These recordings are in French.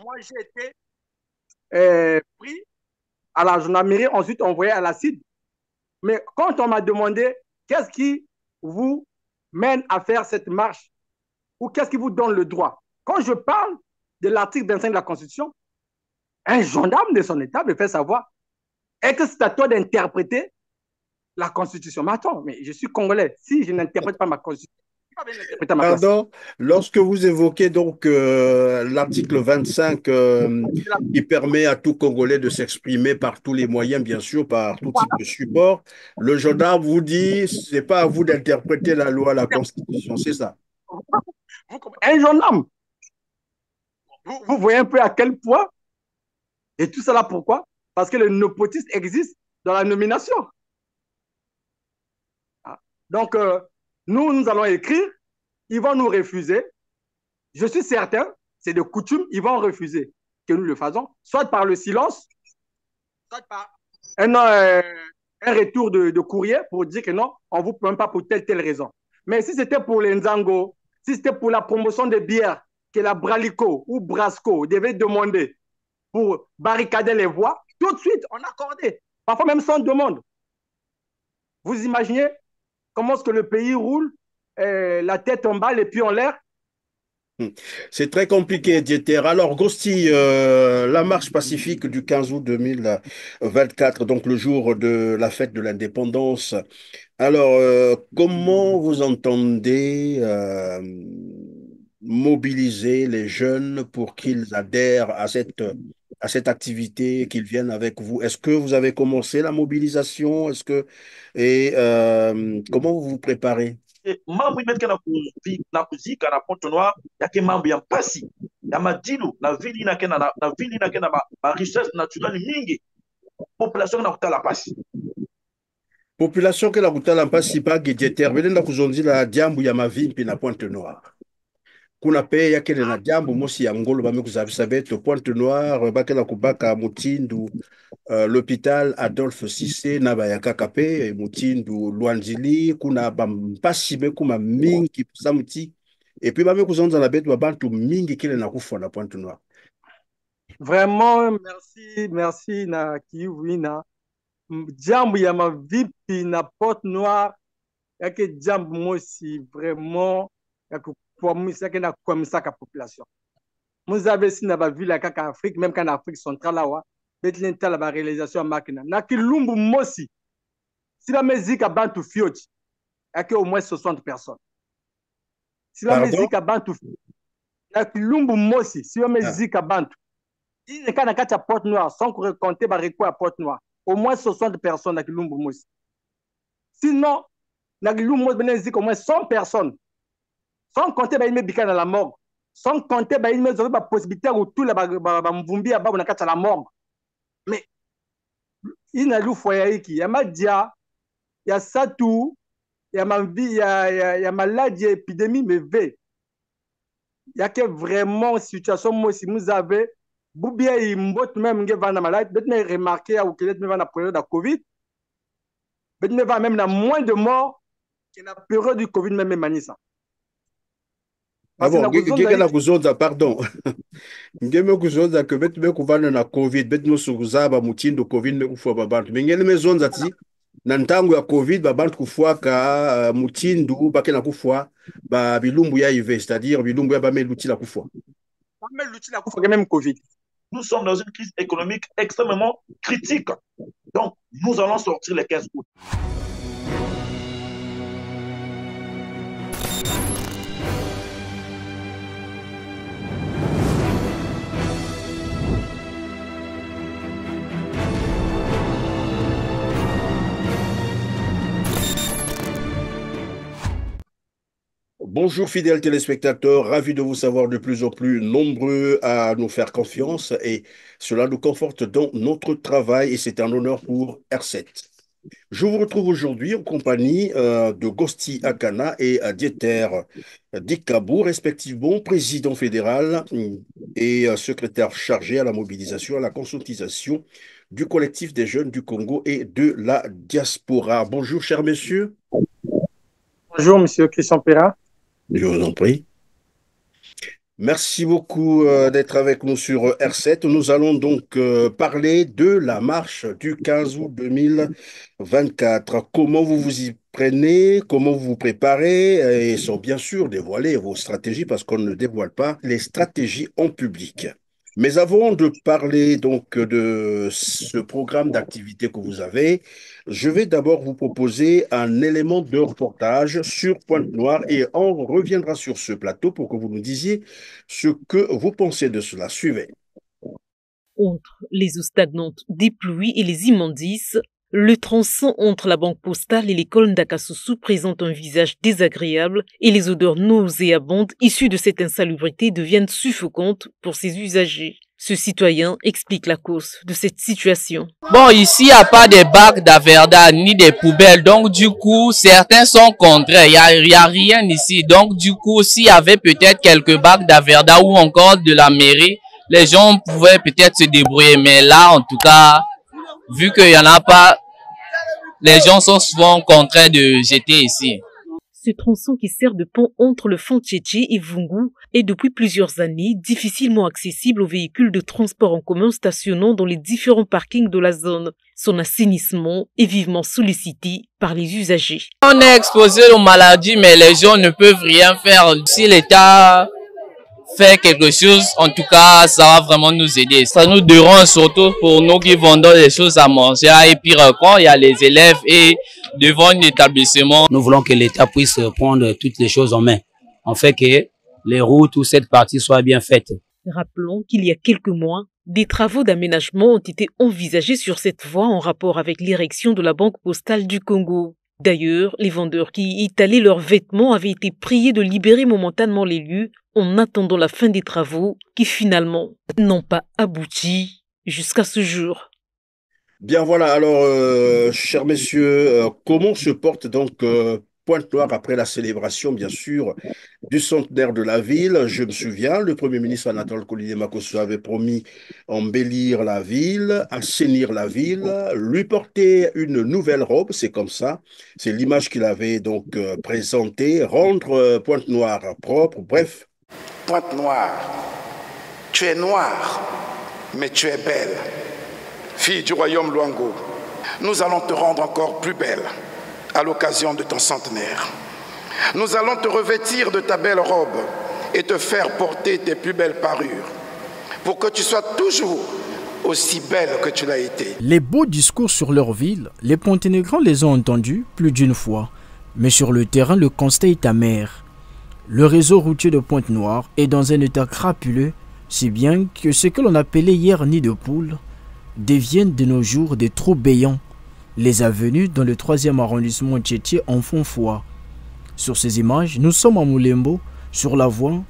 Moi, j'ai été pris à la gendarmerie, ensuite envoyé à l'acide. Mais quand on m'a demandé qu'est-ce qui vous mène à faire cette marche ou qu'est-ce qui vous donne le droit, quand je parle de l'article 25 de la Constitution, un gendarme de son État me fait savoir est-ce que c'est à toi d'interpréter la Constitution? Mais attends, mais je suis Congolais. Si je n'interprète pas ma Constitution, qui va bien l'interpréter à ma place? Pardon, lorsque vous évoquez donc l'article 25 qui permet à tout Congolais de s'exprimer par tous les moyens, bien sûr, par tout type de support, le gendarme vous dit, c'est pas à vous d'interpréter la loi, la Constitution, c'est ça. Un gendarme, vous voyez un peu à quel point, et tout cela pourquoi? Parce que le népotisme existe dans la nomination. Donc, nous allons écrire, ils vont nous refuser. Je suis certain, c'est de coutume, ils vont refuser que nous le fassions, soit par le silence, soit par un, un retour de courrier pour dire que non, on ne vous prend pas pour telle raison. Mais si c'était pour les Nzango, si c'était pour la promotion des bières que la Bralico ou Brasco devait demander pour barricader les voies, tout de suite, on accordait. Parfois même sans demande. Vous imaginez comment est-ce que le pays roule, la tête en bas, les pieds en l'air? Hmm. C'est très compliqué, Dieter. Alors, Gosti, la marche pacifique du 15 août 2024, donc le jour de la fête de l'indépendance. Alors, comment vous entendez mobiliser les jeunes pour qu'ils adhèrent à cette activité, qu'ils viennent avec vous? Est-ce que vous avez commencé la mobilisation? Comment vous vous préparez? mambo imetike na kuzika na Pointe Noire yake mambo ya mpasi ya madilu na vili nake na vili nake na ba richesse naturelle mingi population na kutala pasi. Population ke la kutala mpasi pa Dieter, belenda kuzonzila diambu ya mavimpi na Pointe Noire. Kuna pe yakele na diambu mosi ya ngolo bame kuzabisa beto Pointe Noire bakela kubaka mutindu l'hôpital Adolphe Cissé na bayaka kape mutindu Lwanzili kuna bampasi be kuma mingi samuti et puis bame kuzonza na beto babantu mingi kile na kufa na Pointe Noire. Vraiment, merci, merci na Kiwina. Jambo ya mavipi na Porte Noire, yake jambo mosi vraiment ya kukwamisa yake na kukwamisa population. Vous avez si na ba ville kaka Afrique, même qu'en Afrique centrale là, betlen tala ba réalisation makina. Na kilumbu mosi, si la musique a bantu fioti, yake au moins 60 personnes. Si la Pardon? musique a bantu, na kilumbu mosi, si la Ah. musique a bantu, il est quand à Porte Noire, sans compter par quoi à Porte Noire, au moins 60 personnes na kilumbu mosi. Sinon, na kilumbu mosi benezi au moins 100 personnes. Sans compter ba ime bika na la morgue. Sans compter ba ime zobe ba possibilité ou tout la ba mvumbi ya babu na kata la morgue. Mais ina lu foya hiki ya madia ya satu ya mavi ya maladie épidémie me ve. Ya que vraiment situation moi si vous avez boubia imbot même nge vana malade, bet me remarquer ou que me vana période de Covid. Bet me va même na moins de morts que la période du Covid même manisa. Ah Parce que bon, na kuzonda ngeke na hiki kuzonza, pardon. Ngeme kuzonza ke betu be kuvana na COVID, betu no sukuzaba mutindo COVID me kufa babantu. Mengene mezonza ti na ntango ya COVID babantu kufuaka mutindu bake na kufwa ba bilumbu ya IV, c'est-à-dire bilumbu ya bame luti la kufwa. même l'outil la kufa même Covid. Nous sommes dans une crise économique extrêmement critique. Donc, nous allons sortir les 15 août. Bonjour fidèles téléspectateurs, ravi de vous savoir de plus en plus nombreux à nous faire confiance et cela nous conforte dans notre travail et c'est un honneur pour R7. Je vous retrouve aujourd'hui en compagnie de Gosti Akana et Dieter Dikabou, respectivement président fédéral et secrétaire chargé à la mobilisation, à la conscientisation du collectif des jeunes du Congo et de la diaspora. Bonjour, chers messieurs. Bonjour, monsieur Christian Perrin. Je vous en prie. Merci beaucoup d'être avec nous sur R7. Nous allons donc parler de la marche du 15 août 2024. Comment vous vous y prenez, comment vous vous préparez et sans bien sûr dévoiler vos stratégies parce qu'on ne dévoile pas les stratégies en public. Mais avant de parler donc de ce programme d'activité que vous avez, je vais d'abord vous proposer un élément de reportage sur Pointe-Noire et on reviendra sur ce plateau pour que vous nous disiez ce que vous pensez de cela. Suivez. Entre les eaux stagnantes des pluies et les immondices, le tronçon entre la banque postale et l'école Ndakasusu présente un visage désagréable et les odeurs nauséabondes issues de cette insalubrité deviennent suffocantes pour ses usagers. Ce citoyen explique la cause de cette situation. Bon, ici, il n'y a pas de bacs d'Averda ni des poubelles. Donc, du coup, certains sont contraires. Il n'y a rien ici. Donc, du coup, s'il y avait peut-être quelques bacs d'Averda ou encore de la mairie, les gens pouvaient peut-être se débrouiller. Mais là, en tout cas, vu qu'il n'y en a pas, les gens sont souvent contraints de jeter ici. Ce tronçon qui sert de pont entre le Fantchétché et Vungu est depuis plusieurs années difficilement accessible aux véhicules de transport en commun stationnant dans les différents parkings de la zone. Son assainissement est vivement sollicité par les usagers. On est exposé aux maladies, mais les gens ne peuvent rien faire. Si l'État fait quelque chose, en tout cas, ça va vraiment nous aider. Ça nous dérange surtout pour nous qui vendons des choses à manger. Et puis quand il y a les élèves et devant un établissement. Nous voulons que l'État puisse prendre toutes les choses en main. En fait que les routes ou cette partie soient bien faites. Rappelons qu'il y a quelques mois, des travaux d'aménagement ont été envisagés sur cette voie en rapport avec l'érection de la Banque postale du Congo. D'ailleurs, les vendeurs qui y étalaient leurs vêtements avaient été priés de libérer momentanément les lieux en attendant la fin des travaux qui finalement n'ont pas abouti jusqu'à ce jour. Bien voilà, alors chers messieurs, comment se porte donc Pointe-Noire après la célébration bien sûr du centenaire de la ville? Je me souviens, le Premier ministre Anatole Kolidé-Makosso avait promis embellir la ville, assainir la ville, lui porter une nouvelle robe, c'est comme ça, c'est l'image qu'il avait donc présentée, rendre Pointe-Noire propre, bref. Pointe-Noire, tu es noire, mais tu es belle. Fille du royaume Luango, nous allons te rendre encore plus belle à l'occasion de ton centenaire. Nous allons te revêtir de ta belle robe et te faire porter tes plus belles parures pour que tu sois toujours aussi belle que tu l'as été. Les beaux discours sur leur ville, les Ponténégrins les ont entendus plus d'une fois. Mais sur le terrain, le constat est amer. Le réseau routier de Pointe-Noire est dans un état crapuleux, si bien que ce que l'on appelait hier nid de poule deviennent de nos jours des trous béants. Les avenues dans le 3e arrondissement Tchétché en font foi. Sur ces images, nous sommes à Moulembo, sur la voie,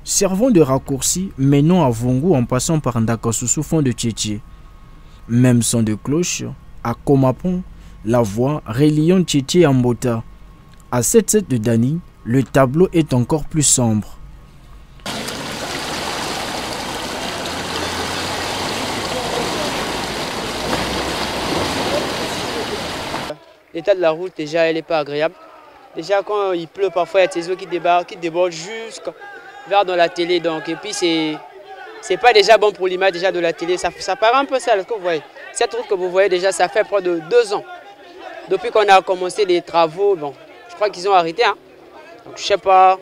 servant de raccourci, menant à Vungu en passant par Ndakasusu fond de Tchétché. Même son de cloche, à Komapon, la voie reliant Tchétché à Mbota. À 7-7 de Dani, le tableau est encore plus sombre. L'état de la route, déjà, elle n'est pas agréable. Déjà, quand il pleut, parfois, il y a des eaux qui débordent jusqu'à vers dans la télé. Donc, et puis, c'est pas déjà bon pour l'image déjà de la télé. Ça paraît un peu sale, ce que vous voyez. Cette route que vous voyez déjà, ça fait près de 2 ans. Depuis qu'on a commencé les travaux, bon, je crois qu'ils ont arrêté. Hein. Donc, je sais pas.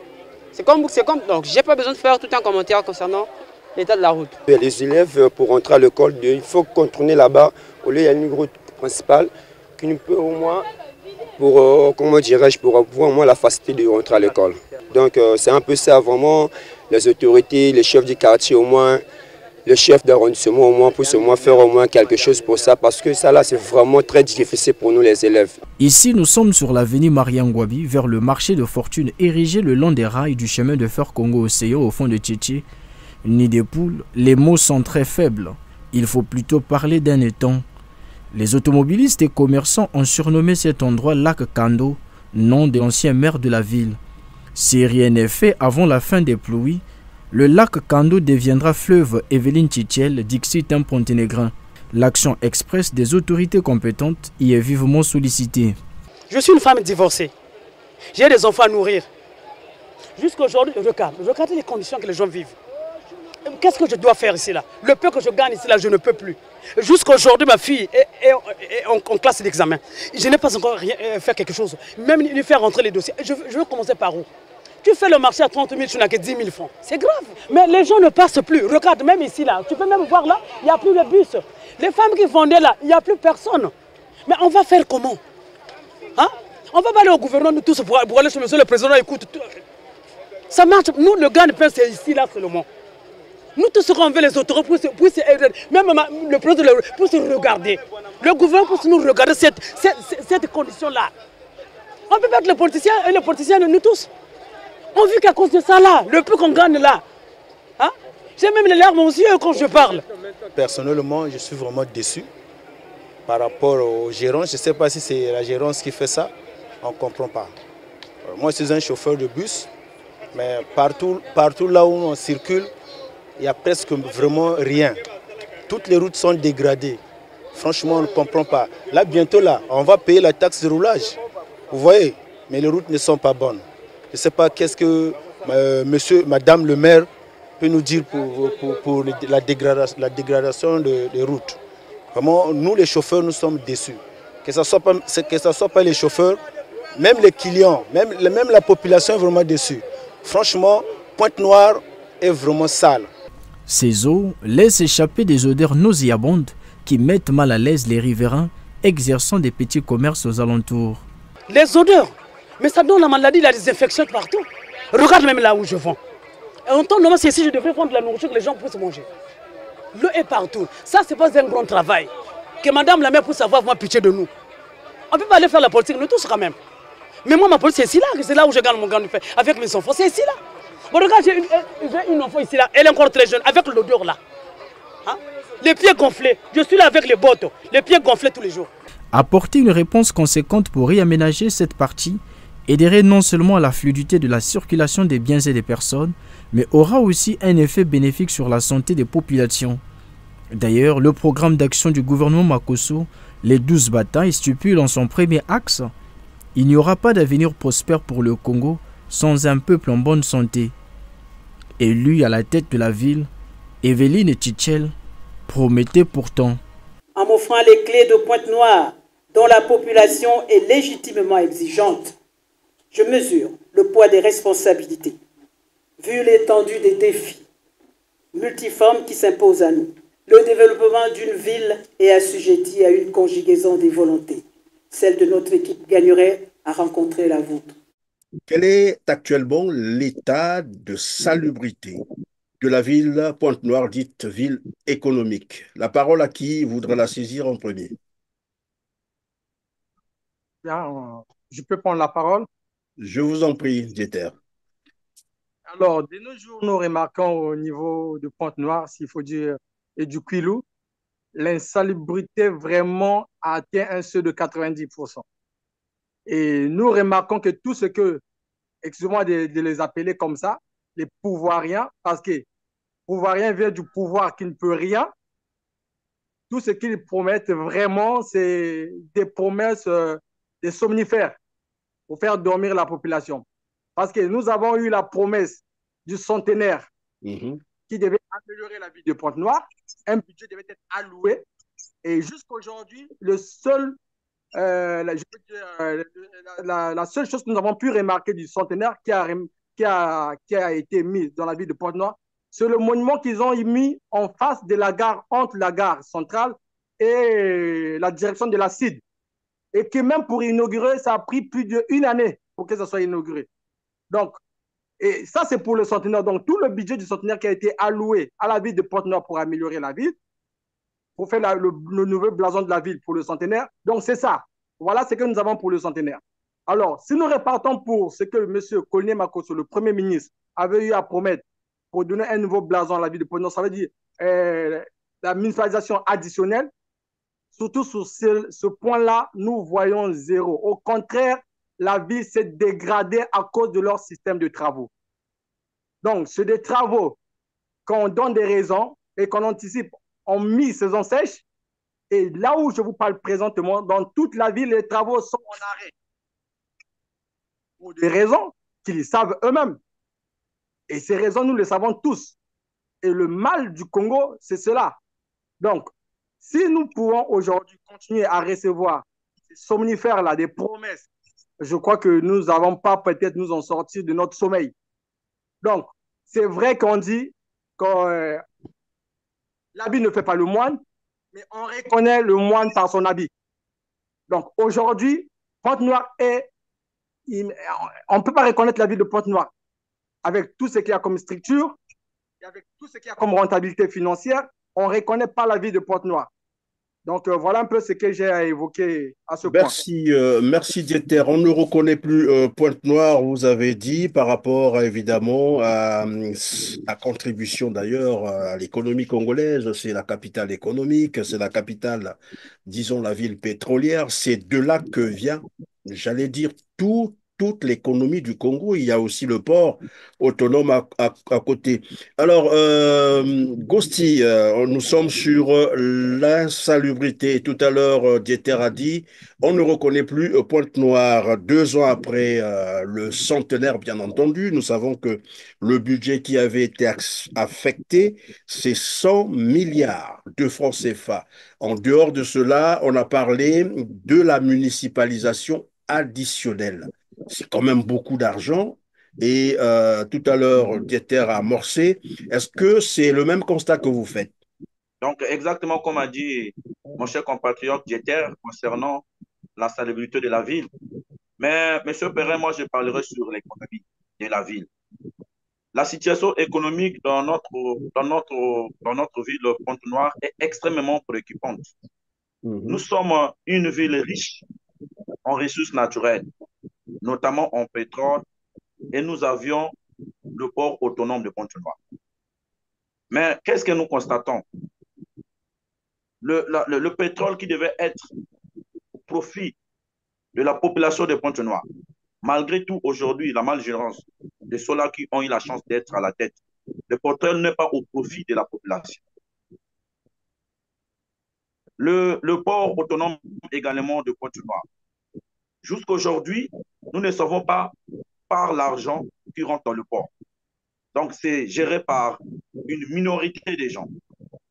C'est comme. Donc, j'ai pas besoin de faire tout un commentaire concernant l'état de la route. Les élèves, pour rentrer à l'école, il faut contourner là-bas. Au lieu, il y a une route principale qui nous peut au moins, comment dirais-je, pour avoir au moins la facilité de rentrer à l'école. Donc c'est un peu ça vraiment, les autorités, les chefs du quartier au moins, le chef d'arrondissement au moins, pour au moins faire au moins quelque chose pour ça, parce que ça là c'est vraiment très difficile pour nous les élèves. Ici nous sommes sur l'avenue Mariangwabi vers le marché de fortune érigé le long des rails du chemin de fer Congo-Océan au fond de Tchétché. Ni des poules, les mots sont très faibles. Il faut plutôt parler d'un étang. Les automobilistes et commerçants ont surnommé cet endroit Lac Kando, nom de l'ancien maire de la ville. Si rien n'est fait avant la fin des pluies, le lac Kando deviendra fleuve Evelyne Tchitchel, dixit un Ponténégrin. L'action express des autorités compétentes y est vivement sollicitée. Je suis une femme divorcée. J'ai des enfants à nourrir. Jusqu'à aujourd'hui, regardez les conditions que les gens vivent. Qu'est-ce que je dois faire ici là? Le peu que je gagne ici là, je ne peux plus. Jusqu'à aujourd'hui, ma fille est en classe d'examen. Je n'ai pas encore fait quelque chose. Même lui faire rentrer les dossiers. Je veux commencer par où? Tu fais le marché à 30 000, tu n'as que 10 000 francs. C'est grave. Mais les gens ne passent plus. Regarde, même ici là, tu peux même voir là, il n'y a plus de bus. Les femmes qui vendaient là, il n'y a plus personne. Mais on va faire comment? Hein? On va pas aller au gouvernement, nous tous, pour aller chez monsieur le président, écoute. Ça marche. Nous, le gars de pain, c'est ici là seulement. Nous tous serons envers les autorités pour même le président pour se regarder. Le gouvernement pour nous regarder cette condition-là. On peut mettre les politiciens et les politiciens, nous tous. On vit qu'à cause de ça là, le peu qu'on gagne là. Hein? J'ai même les larmes aux yeux quand je parle. Personnellement, je suis vraiment déçu par rapport au gérant. Je ne sais pas si c'est la gérance qui fait ça. On ne comprend pas. Moi, je suis un chauffeur de bus, mais partout là où on circule, il n'y a presque vraiment rien. Toutes les routes sont dégradées. Franchement, on ne comprend pas. Là, bientôt, là, on va payer la taxe de roulage. Vous voyez, mais les routes ne sont pas bonnes. Je ne sais pas qu'est-ce que madame le maire peut nous dire pour la dégradation des routes. Vraiment, nous, les chauffeurs, nous sommes déçus. Que ce ne soit pas les chauffeurs, même les clients, même la population est vraiment déçue. Franchement, Pointe-Noire est vraiment sale. Ces eaux laissent échapper des odeurs nauséabondes qui mettent mal à l'aise les riverains exerçant des petits commerces aux alentours. Les odeurs, mais ça donne la maladie, la désinfection partout. Regarde même là où je vends. Et en temps normal, c'est ici que je devrais prendre de la nourriture que les gens puissent manger. L'eau est partout. Ça, c'est pas un grand travail. Que madame la maire puisse avoir pitié de nous. On ne peut pas aller faire la politique, nous tous quand même. Mais moi, ma politique, c'est ici là, c'est là où je gagne mon gain de fait. Avec mes enfants, c'est ici là. Bon, regarde, j'ai une enfant ici là, elle est encore très jeune, avec l'odeur là. Hein? Les pieds gonflés, je suis là avec les bottes, les pieds gonflés tous les jours. Apporter une réponse conséquente pour réaménager cette partie aiderait non seulement à la fluidité de la circulation des biens et des personnes, mais aura aussi un effet bénéfique sur la santé des populations. D'ailleurs, le programme d'action du gouvernement Makosso, les 12 batailles, stipule en son premier axe: il n'y aura pas d'avenir prospère pour le Congo sans un peuple en bonne santé. Élue à la tête de la ville, Evelyne Tchitchel promettait pourtant. En m'offrant les clés de Pointe-Noire, dont la population est légitimement exigeante, je mesure le poids des responsabilités, vu l'étendue des défis multiformes qui s'imposent à nous. Le développement d'une ville est assujetti à une conjugaison des volontés. Celle de notre équipe gagnerait à rencontrer la vôtre. Quel est actuellement l'état de salubrité de la ville Pointe-Noire, dite ville économique? La parole à qui voudrait la saisir en premier? Bien, je peux prendre la parole? Je vous en prie, Dieter. Alors, de nos jours, nous remarquons au niveau de Pointe-Noire, s'il faut dire, et du Quilou, l'insalubrité vraiment atteint un seuil de 90%. Et nous remarquons que tout ce que, excusez-moi de les appeler comme ça, les pouvoiriens, parce que pouvoirien vient du pouvoir qui ne peut rien. Tout ce qu'ils promettent vraiment, c'est des promesses, des somnifères pour faire dormir la population. Parce que nous avons eu la promesse du centenaire qui devait améliorer la vie de Pointe-Noire. Un budget devait être alloué. Et jusqu'à aujourd'hui, la seule chose que nous avons pu remarquer du centenaire qui a été mis dans la ville de Pointe-Noire, c'est le monument qu'ils ont mis en face de la gare, entre la gare centrale et la direction de la CID. Et que même pour inaugurer, ça a pris plus d'une année pour que ça soit inauguré. Donc, et ça, c'est pour le centenaire. Donc, tout le budget du centenaire qui a été alloué à la ville de Pointe-Noire pour améliorer la ville, pour faire le nouveau blason de la ville pour le centenaire. Donc, c'est ça. Voilà ce que nous avons pour le centenaire. Alors, si nous repartons pour ce que M. Collier Makosso, le Premier ministre, avait eu à promettre pour donner un nouveau blason à la ville de Pointe-Noire, ça veut dire la municipalisation additionnelle. Surtout sur ce point-là, nous voyons zéro. Au contraire, la ville s'est dégradée à cause de leur système de travaux. Donc, c'est des travaux qu'on donne des raisons et qu'on anticipe en mi-saison sèche. Et là où je vous parle présentement, dans toute la ville, les travaux sont en arrêt. Pour des raisons qu'ils savent eux-mêmes. Et ces raisons, nous les savons tous. Et le mal du Congo, c'est cela. Donc, si nous pouvons aujourd'hui continuer à recevoir ces somnifères-là, des promesses, je crois que nous n'avons pas peut-être nous en sortir de notre sommeil. Donc, c'est vrai qu'on dit que l'habit ne fait pas le moine, mais on reconnaît le moine par son habit. Donc, aujourd'hui, Pointe-Noire on ne peut pas reconnaître la ville de Pointe-Noire avec tout ce qu'il y a comme structure et avec tout ce qu'il y a comme rentabilité financière. On ne reconnaît pas la ville de Pointe-Noire. Donc, voilà un peu ce que j'ai à évoquer à ce point. Merci Dieter. On ne reconnaît plus Pointe-Noire, vous avez dit, par rapport évidemment à la contribution d'ailleurs à l'économie congolaise. C'est la capitale économique, c'est la capitale, disons, la ville pétrolière. C'est de là que vient, j'allais dire, toute l'économie du Congo. Il y a aussi le port autonome à côté. Alors, Gosti, nous sommes sur l'insalubrité. Tout à l'heure, Dieter a dit, on ne reconnaît plus Pointe-Noire. 2 ans après le centenaire, bien entendu, nous savons que le budget qui avait été affecté, c'est 100 milliards de francs CFA. En dehors de cela, on a parlé de la municipalisation additionnelle. C'est quand même beaucoup d'argent. Et tout à l'heure, Dieter a amorcé. Est-ce que c'est le même constat que vous faites? Donc, exactement comme a dit mon cher compatriote Dieter concernant la salubrité de la ville. Mais, M. Perrin, moi, je parlerai sur l'économie de la ville. La situation économique dans notre ville de Pointe-Noire est extrêmement préoccupante. Nous sommes une ville riche en ressources naturelles, notamment en pétrole, et nous avions le port autonome de Pointe-Noire. Mais qu'est-ce que nous constatons? Le pétrole qui devait être au profit de la population de Pointe-Noire, malgré tout, aujourd'hui, la malgérance de ceux-là qui ont eu la chance d'être à la tête, le pétrole n'est pas au profit de la population. Le port autonome également de Pointe-Noire. Jusqu'aujourd'hui, nous ne savons pas par l'argent qui rentre dans le port. Donc, c'est géré par une minorité de gens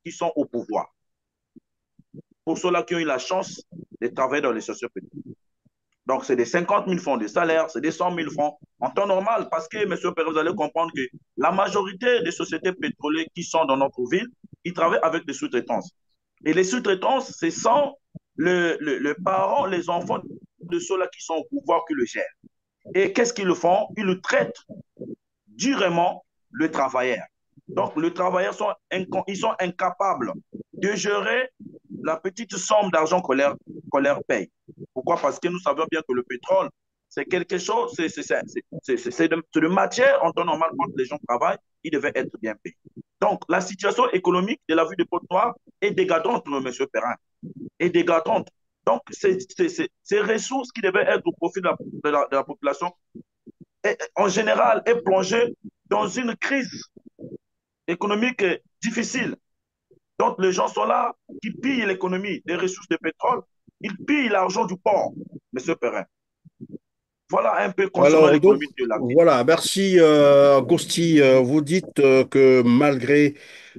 qui sont au pouvoir. Pour ceux-là qui ont eu la chance de travailler dans les sociétés. Donc, c'est des 50 000 francs de salaire, c'est des 100 000 francs en temps normal, parce que, M. Perrin, vous allez comprendre que la majorité des sociétés pétrolières qui sont dans notre ville, ils travaillent avec des sous-traitances. Et les sous-traitances, ce sont les parents, les enfants de ceux-là qui sont au pouvoir qui le gèrent. Et qu'est-ce qu'ils le font? Ils le traitent durement le travailleur. Donc, les travailleurs ils sont incapables de gérer la petite somme d'argent qu'on leur paye. Pourquoi? Parce que nous savons bien que le pétrole, c'est quelque chose, c'est de matière en temps normal quand les gens travaillent, ils devaient être bien payés. Donc, la situation économique de la ville de Pointe-Noire est dégradante, M. Perrin, est dégradante. Donc, ces ressources qui devaient être au profit de la population, en général, est plongée dans une crise économique difficile. Donc, les gens sont là, qui pillent l'économie des ressources de pétrole, ils pillent l'argent du port, M. Perrin. Voilà un peu concernant l'économie de la ville. Voilà, merci Gosti. Vous dites que malgré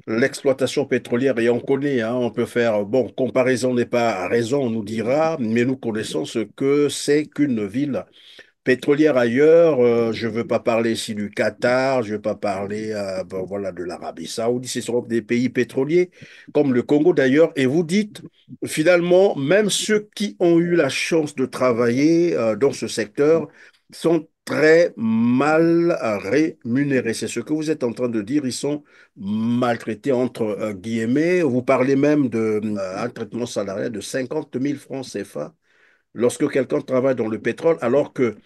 l'exploitation pétrolière, et on connaît, hein, on peut faire, bon, comparaison n'est pas raison, on nous dira, mais nous connaissons ce que c'est qu'une ville pétrolière ailleurs. Je ne veux pas parler ici du Qatar, je ne veux pas parler bon, voilà, de l'Arabie Saoudite, ce sont des pays pétroliers, comme le Congo d'ailleurs, et vous dites, finalement, même ceux qui ont eu la chance de travailler dans ce secteur sont très mal rémunérés. C'est ce que vous êtes en train de dire, ils sont maltraités entre guillemets. Vous parlez même d'un traitement salarial de 50 000 francs CFA lorsque quelqu'un travaille dans le pétrole, alors que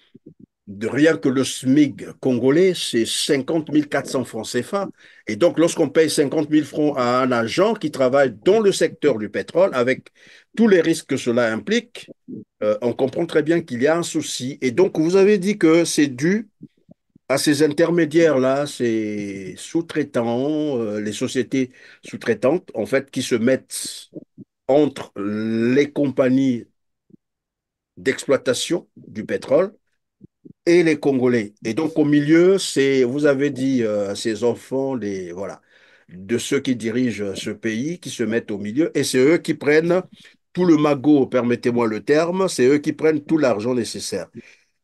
rien que le SMIC congolais, c'est 50 400 francs CFA. Et donc, lorsqu'on paye 50 000 francs à un agent qui travaille dans le secteur du pétrole, avec tous les risques que cela implique, on comprend très bien qu'il y a un souci. Et donc, vous avez dit que c'est dû à ces intermédiaires-là, ces sous-traitants, les sociétés sous-traitantes, en fait, qui se mettent entre les compagnies d'exploitation du pétrole et les Congolais. Et donc au milieu, c'est, vous avez dit, ces enfants, voilà, de ceux qui dirigent ce pays, qui se mettent au milieu, et c'est eux qui prennent tout le magot, permettez-moi le terme, c'est eux qui prennent tout l'argent nécessaire.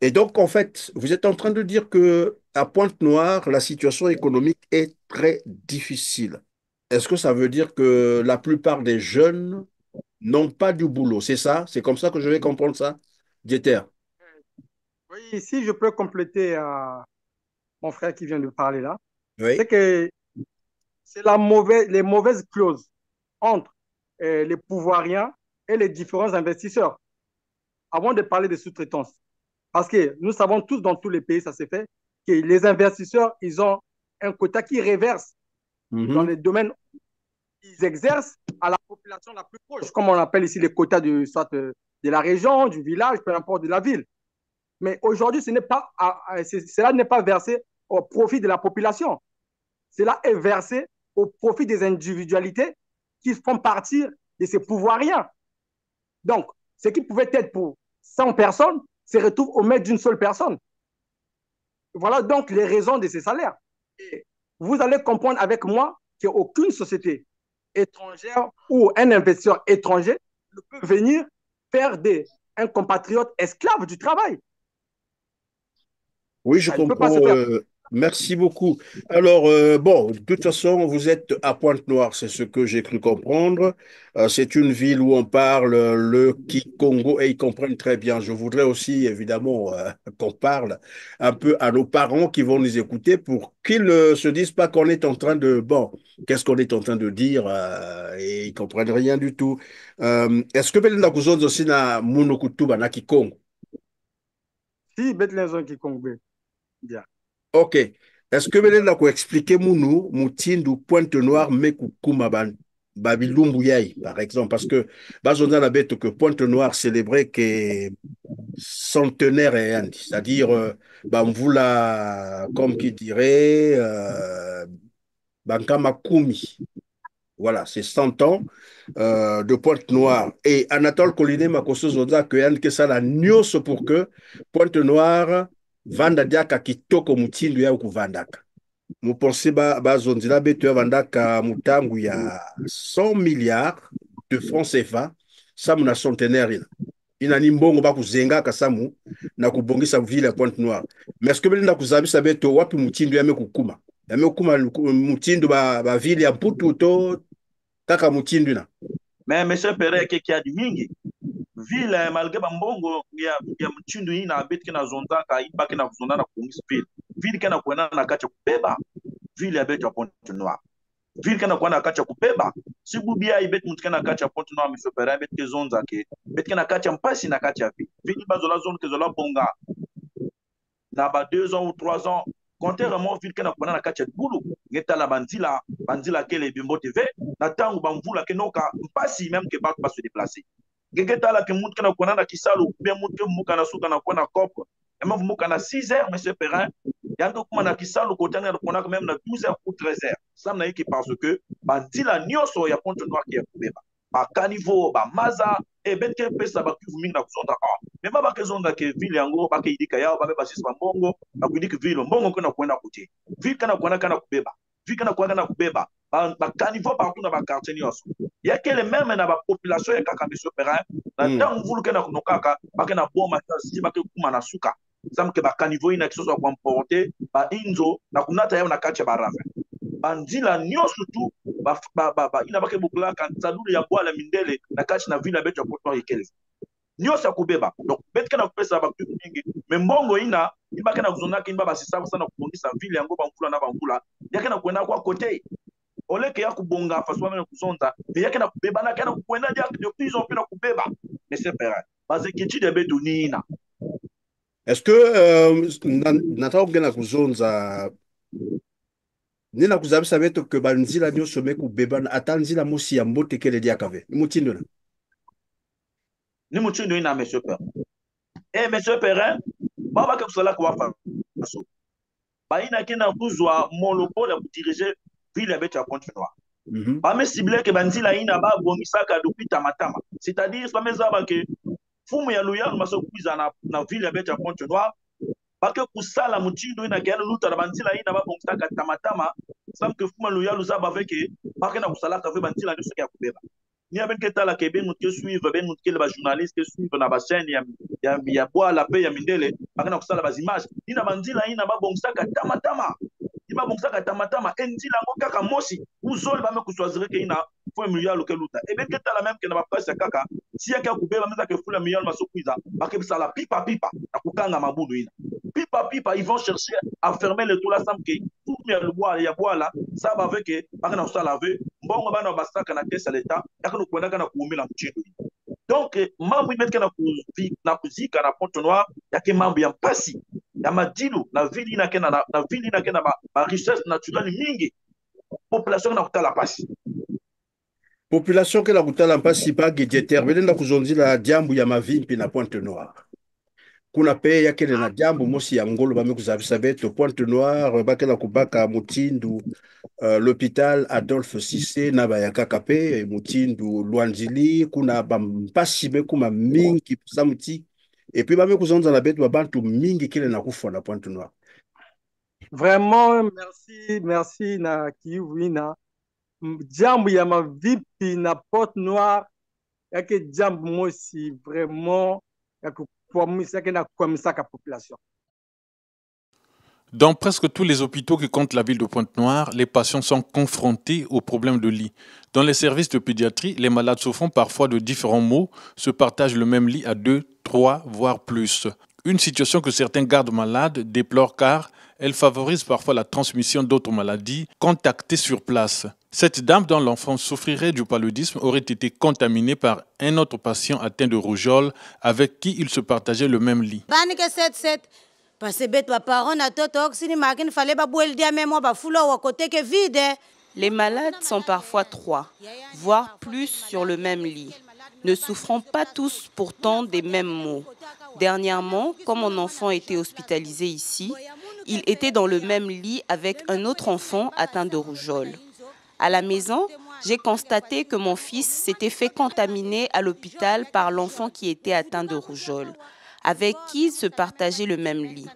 Et donc, en fait, vous êtes en train de dire que à Pointe-Noire, la situation économique est très difficile. Est-ce que ça veut dire que la plupart des jeunes n'ont pas du boulot? C'est ça? C'est comme ça que je vais comprendre ça, Dieter? Oui, ici, je peux compléter mon frère qui vient de parler là. Oui. C'est que c'est les mauvaises clauses entre les pouvoiriens et les différents investisseurs. Avant de parler de sous-traitance, parce que nous savons tous dans tous les pays, ça s'est fait, que les investisseurs, ils ont un quota qui reverse dans les domaines qu'ils exercent à la population la plus proche, comme on appelle ici les quotas soit de la région, du village, peu importe de la ville. Mais aujourd'hui, cela n'est pas versé au profit de la population. Cela est versé au profit des individualités qui font partie de ces pouvoiriens. Donc, ce qui pouvait être pour 100 personnes se retrouve au maître d'une seule personne. Voilà donc les raisons de ces salaires. Et vous allez comprendre avec moi qu'aucune société étrangère ou un investisseur étranger ne peut venir faire un compatriote esclave du travail. Oui, je comprends. Merci beaucoup. Alors, bon, de toute façon, vous êtes à Pointe-Noire, c'est ce que j'ai cru comprendre. C'est une ville où on parle le Kikongo et ils comprennent très bien. Je voudrais aussi, évidemment, qu'on parle un peu à nos parents qui vont nous écouter pour qu'ils ne se disent pas qu'on est en train de, bon, qu'est-ce qu'on est en train de dire et ils comprennent rien du tout. Est-ce que Belinda Kuzonzo aussi na Munukutuba na Kikongo? Si, Belinda Kikongo. Bien. Ok. Est-ce que vous pouvez expliquer nous, Moutindu, Pointe-Noire, Mekukuma, Babilumbu Yai, par exemple? Parce que, on a bête que Pointe-Noire célébrait que centenaire et un, c'est-à-dire, comme qui dirait, Bankamakumi. Voilà, c'est 100 ans de Pointe-Noire. Et Anatole Collinet Makoso Zonza que ça la nyos pour que Pointe-Noire vanda diaka kitoko mutindu ya ukuvandaka. Muponse bazonzila betu ya vandaka mutangu ya 100 milliards de francs CFA, samu na centenaire ina ni mbongo bakuzenga kasamu na kubongisa ville ya Pointe-Noire. Mais est-ce que belinda kuzabisa betu wapi mutindu ya mekukuma? Ya mekukuma mutindu ba ville ya Mputu to kaka mutindu na. Mais monsieur Pere qui a du mingi ville malgré bambongo ya mchindu hii na beti na zonda ka ibaki na zonda na kumis ville kana kuena na kacha kubeba ville ya beti ya Pointe-Noire ville kana kuena kacha kubeba sibubia ibeti mtikana kacha Pointe-Noire monsieur Pere beti ke zonda ke beti kana kacha mpasi na kacha ville bazola zone ke zola bonga na ba 2 ans ou 3 ans contrairement ville kana kuena na kacha bulu ngeta la bandila kele bimbo TV na tangu bamvula ke noka mpasi même que ba se déplacer Gegeta la ke mut kana kona na kisalo bien mut ke muka na suka na kona cop et même muka na 6 heures monsieur Perrin yango kuma na kisalo ko tanga kona même na 12 heures ou 13 heures ça na yiki parce que bandila nyoso ya Pointe-Noire ki ya kubeba ba caniveau ba maza et ben ke pesa ba ku mingi na kusonda mais ba ke zonda ke ville yango ba ke idika yao ba ba sisi mbongo ba kudiki ville mbongo kuna kwenda kuti ville kana kubeba ville kana kubeba ba caniveau partout dans ba quartier nyoso ya kele même na ba population ya kaka monsieur Perrin na tangu vulu kena kunokaka ba kena boma si ba ke kuma na suka zamu ke ba caniveau ina kisoso kwa importer ba inzo na kunata yao na kacha barafa bandila nyoso tu ba ina ba ke bukula kan sadulu ya boa la mindele na kacha na ville beto Pointe-Noire yekele nyoso kubeba donc bet kana kupesa ba kitu mingi membongo ina ibaka na kuzona kimba ba sisa sana kubongisa ville yango bangula na bangula yakena kwenda kwa kote ole ke ya kubonga façon même kuzonda mais yakena kubeba na kana kwenda dia de plus en plus na kubeba mais c'est pas parce que tu debe donina est-ce que nataka kugenda kuzonza nina kuzabisa beto ke banzila nyonso mekubeba ata nzila mosi ya mbote kele dia kave mutindo na ni mutindo ina monsieur Perrin et monsieur Perrin baba ke kusala kwa façon ba ina kina kuzwa monopole ya diriger ville ya beto ya Pointe-Noire ba me ciblé ke banzila ina ba bongisaka depuis tamatama c'est-à-dire ba meza ba ke fumu ya loyal maso kuiza na ville ya beto ya Pointe-Noire bake kusala mutindo ina kena luta na banzila ina babongisa tamatama samke fuma luya luza baveke bake na kusala ka ve banzila nso ya kubeba ni aben ke tala ke ben mutke suivre ben mutke le ba journaliste suivre na ba chaîne ya boa la paix ya mindele bake na kusala ba image ina banzila ina babongisa tamatama iba bongisa tamatama endila ngo kaka mosi uzoli ba me kuswazire ke ina fo miliard loke luta e ben ke tala même ke na ba presse kaka si ya ka kubeba meza ke fula miliard masokuiza bake bisala pipa na kukanga mabudu ina pipa, ils vont chercher à fermer le tout là, sans que tout le bois, il y a bois là, ça va avec eux, parce que nous laver, bon, on va nous basta quand on caisse à l'état, et que nous prenons quand on met la petite. Donc, membre il met quand on musique, quand on porte noir, il y a que membre y a passi, il y a ma dilo, la ville n'a qu'un ma richesse naturelle mingi, population n'a pas la passi. Population que la kutala passi pas guédiétaire, mais dans la diambu ya ma ville puis na Pointe Noire. Kuna pe yake na jambo mosi ya ngolo bame kuzabisa beto Pointe Noire bakela kubaka mutindu l'hôpital Adolphe Cissé na bayaka kape mutindu Luanzili kuna bampasi be kuma mingi samuti et puis bame kuzonza na beto bantu mingi kile na kufa na Pointe Noire. Vraiment merci na kiwina jambo ya mavipi na Pointe Noire yake jambo mosi vraiment yake Dans presque tous les hôpitaux qui comptent la ville de Pointe-Noire, les patients sont confrontés aux problèmes de lit. Dans les services de pédiatrie, les malades souffrant parfois de différents maux se partagent le même lit à 2, 3, voire plus. Une situation que certains gardes malades déplorent car elle favorise parfois la transmission d'autres maladies contactées sur place. Cette dame dont l'enfant souffrirait du paludisme aurait été contaminée par un autre patient atteint de rougeole avec qui il se partageait le même lit. Les malades sont parfois 3, voire plus sur le même lit, ne souffrant pas tous pourtant des mêmes maux. Dernièrement, quand mon enfant était hospitalisé ici, il était dans le même lit avec un autre enfant atteint de rougeole. À la maison, j'ai constaté que mon fils s'était fait contaminer à l'hôpital par l'enfant qui était atteint de rougeole, avec qui il se partageait le même lit.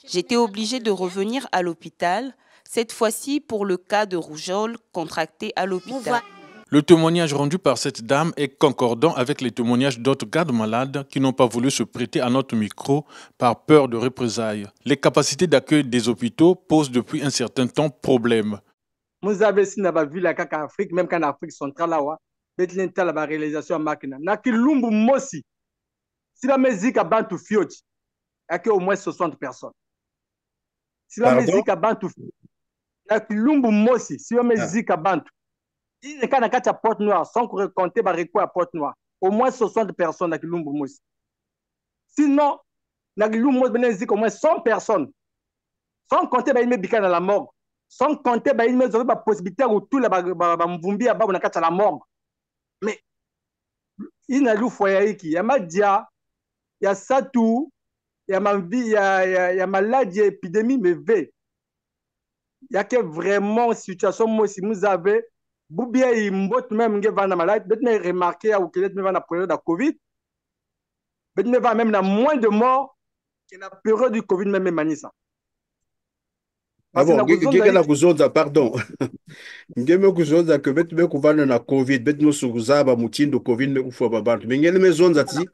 J'étais obligée de revenir à l'hôpital, cette fois-ci pour le cas de rougeole contracté à l'hôpital. Le témoignage rendu par cette dame est concordant avec les témoignages d'autres gardes malades qui n'ont pas voulu se prêter à notre micro par peur de représailles. Les capacités d'accueil des hôpitaux posent depuis un certain temps problème. Vous avez si na ba ville à Afrique, même qu'en Afrique centrale là, betlen tala ba réalisation makina. Na kilumbu mosi. Si la musique a bantu fioti, il y a au moins 60 personnes. Si la musique a bantu na kilumbu mosi, si la musique a bantu. Il y a quand à Porte Noire, sans compter ba à Porte Noire, au moins 60 personnes na kilumbu mosi. Sinon, na kilumbu mosi benezi au moins 100 personnes. Sans compter ba ime bikana la morgue. Sans compter bah, ils ont la possibilité de tout la mvumbi à la morgue. Mais il y a le foyer qui, il y a Madia, il y a Satou, il y a maladie, épidémie, mais il y a que vraiment situation, moi, si vous avez, vous bien, il même la maladie, vous avez remarqué, ou qu'il y a la période de Covid, vous avez même moins de morts que la période du Covid, même Manissa. Ah bon, ngeke kuzonza pardon. Ngeme kuzonza ke betu be kuvana na COVID, betu no sukuzaba mutindo COVID me kufwa babantu. Mengele mezonza ti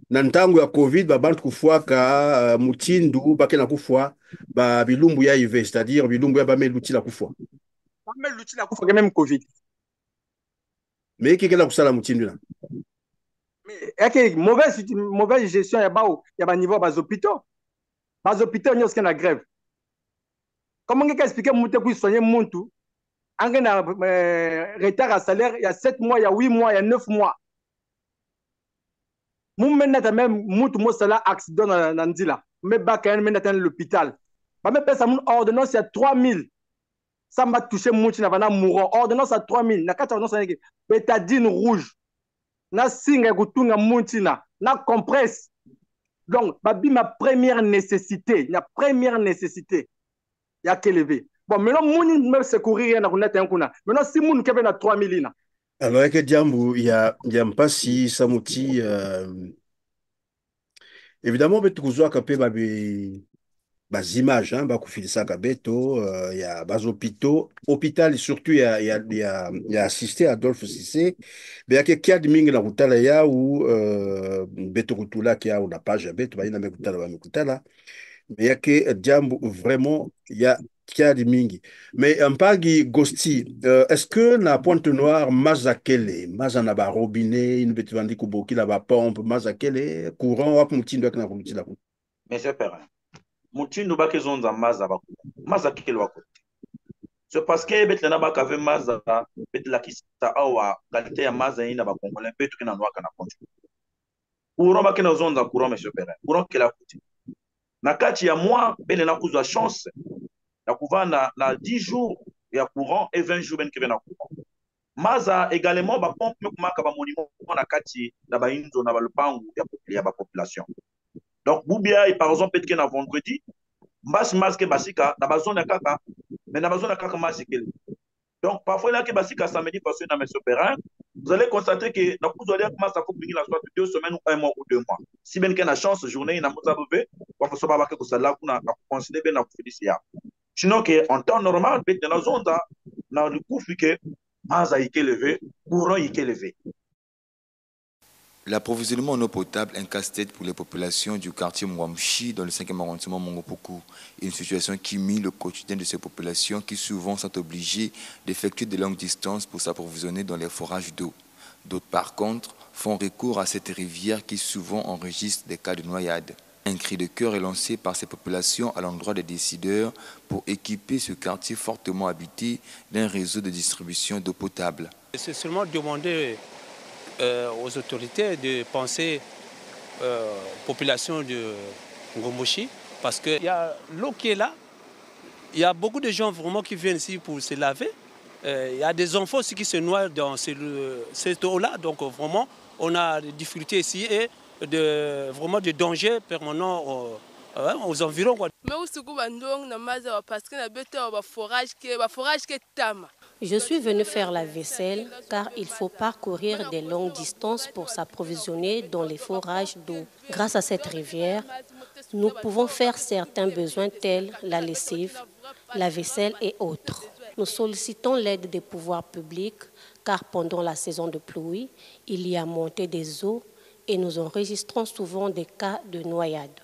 na ntango ya COVID babantu kufwa ka mutindu bake na kufwa ba bilumbu ya IV, c'est-à-dire bilumbu ya bame luti la kufwa. Bame luti la kufwa même COVID. Mais kekela kusala mutindu na. Mais yake mauvaise gestion ya ba niveau ba hôpitaux. Ba hôpitaux nyoske na grève. Comment on peut expliquer que vous soignez Muntu, en retard à salaire, il y a 7 mois, il y a 8 mois, il y a 9 mois. Nous avons même Muntu Mosala accident dans Nandila. Mais Bakan maintenant l'hôpital. Mais ça mon ordonnance à 3000. Ça m'a touché Muntu Navana mourant. Ordonnance à 3000. Na 4 ordonnance avec bétadine rouge. Na singa kutunga Muntina. Na compresse. Donc, babi ma première nécessité. La première nécessité. Il y a qu'à lever. Bon, maintenant, moun même secourir na kunata yankuna. Maintenant, si moun kebe na 3000 na. Alors, avec Diambu, il y a Mpasi, Samouti, évidemment, mais tu as capé bas images, hein, bah, ça kabeto, il y a bas hôpitaux, hôpital, surtout, il y a assisté Adolphe Cissé, mais il y a quelqu'un de ming na kutala ya ou, beto kutula qui a, on n'a pas jamais, tu vas y na kutala, mais il y a que diambo, vraiment, il y a kia de mingi. Mais un pagi Gosti, est-ce que na Pointe-Noire, mazakele, mazana ba robinet, une bête vandi kuboki la ba pompe, mazakele, courant, wap mutindo ak na kuluti la. Monsieur Perrin, mutindo ba kezonza maza ba mazakele wa kote. C'est parce que bet lena ba kave maza, bet la kisa awa qualité ya maza ina ba congolais betu kina noa kana kontu. Courant ba kena zonza courant monsieur Perrin. Courant kela kote. Na kati ya moi, bele na kuzwa chance. Ya kuva na 10 jours ya courant et 20 jours ben kebe na courant. Maza également ba pompe me kumaka ba monument na kati na ba inzo na ba lupangu ya ba population. Donc Boubia et par exemple peut-être na vendredi, mbasi masque basika na ba zone ya kaka, mais na ba zone ya kaka masike. Donc parfois là que basika samedi parce que na monsieur Perrin, vous allez constater que na kuzolia commence à couper la soit 2 semaines ou 1 mois ou 2 mois. Si ben que na chance journée na muza bebe, wa faut pas que ça là kuna considérer ben na féliciter. Sinon que en temps normal, peut dans la zone na le coup que maza est élevé, courant est élevé. L'approvisionnement en eau potable est un casse-tête pour les populations du quartier Mwamchi dans le 5e arrondissement Mongopoku. Une situation qui mine le quotidien de ces populations qui souvent sont obligées d'effectuer de longues distances pour s'approvisionner dans les forages d'eau. D'autres par contre font recours à cette rivière qui souvent enregistre des cas de noyade. Un cri de cœur est lancé par ces populations à l'endroit des décideurs pour équiper ce quartier fortement habité d'un réseau de distribution d'eau potable. C'est seulement demander aux autorités de penser population de Ngomboshi parce qu'il y a l'eau qui est là, il y a beaucoup de gens vraiment qui viennent ici pour se laver, il y a des enfants aussi qui se noient dans cette eau-là, donc vraiment on a des difficultés ici et vraiment des dangers permanents aux environs. Je suis venu faire la vaisselle car il faut parcourir des longues distances pour s'approvisionner dans les forages d'eau. Grâce à cette rivière, nous pouvons faire certains besoins tels la lessive, la vaisselle et autres. Nous sollicitons l'aide des pouvoirs publics car pendant la saison de pluie, il y a montée des eaux et nous enregistrons souvent des cas de noyade.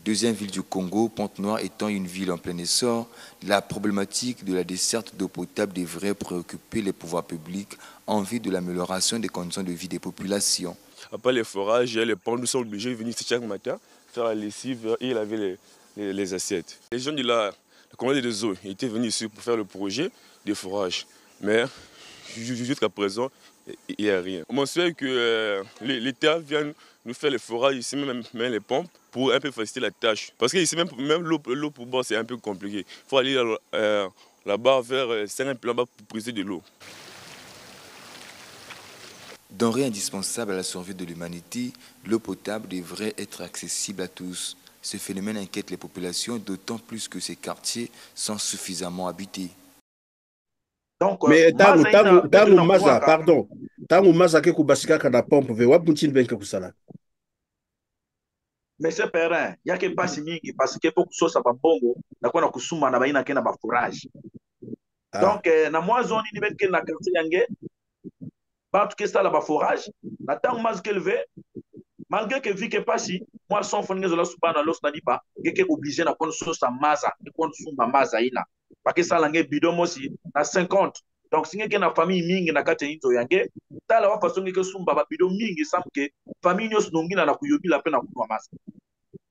Deuxième ville du Congo, Pointe-Noire étant une ville en plein essor, la problématique de la desserte d'eau potable devrait préoccuper les pouvoirs publics en vue de l'amélioration des conditions de vie des populations. Après les forages, les ponts, nous sommes obligés de venir chaque matin faire la lessive et laver les assiettes. Les gens de la communauté des eaux étaient venus ici pour faire le projet de forage, mais jusqu'à présent, il n'y a rien. On souhaite que l'État vienne nous faire les forages ici, même les pompes, pour un peu faciliter la tâche. Parce que ici, même l'eau pour boire, c'est un peu compliqué. Il faut aller là-bas vers Saint-Là-bas pour briser de l'eau. Denrée indispensable à la survie de l'humanité, l'eau potable devrait être accessible à tous. Ce phénomène inquiète les populations, d'autant plus que ces quartiers sont suffisamment habités. Donc, mais tangu maza, pardon, tangu maza ke kubasika kana pompe ve wap mutini benke kusala. Monsieur Perrin, il y a que pas mingi parce que pour que ça soit bongo, na kwa na kusuma na baina kena ba forage. Donc na moi zone ni benke na quartier yange, ba tout que ça la ba forage, na tangu maza ke levé, malgré que vu que pas si, moi son fonge zola subana los na dipa, que obligé na kon so sa maza, et kon suma maza ina. Parce que ça langue bidon aussi na 50. Donc si ngeke na famille mingi na kate inzo yange, tala wa façon ngeke sumba ba bidon mingi samke famille nyos nongina na kuyobi la peine na kuwa maza.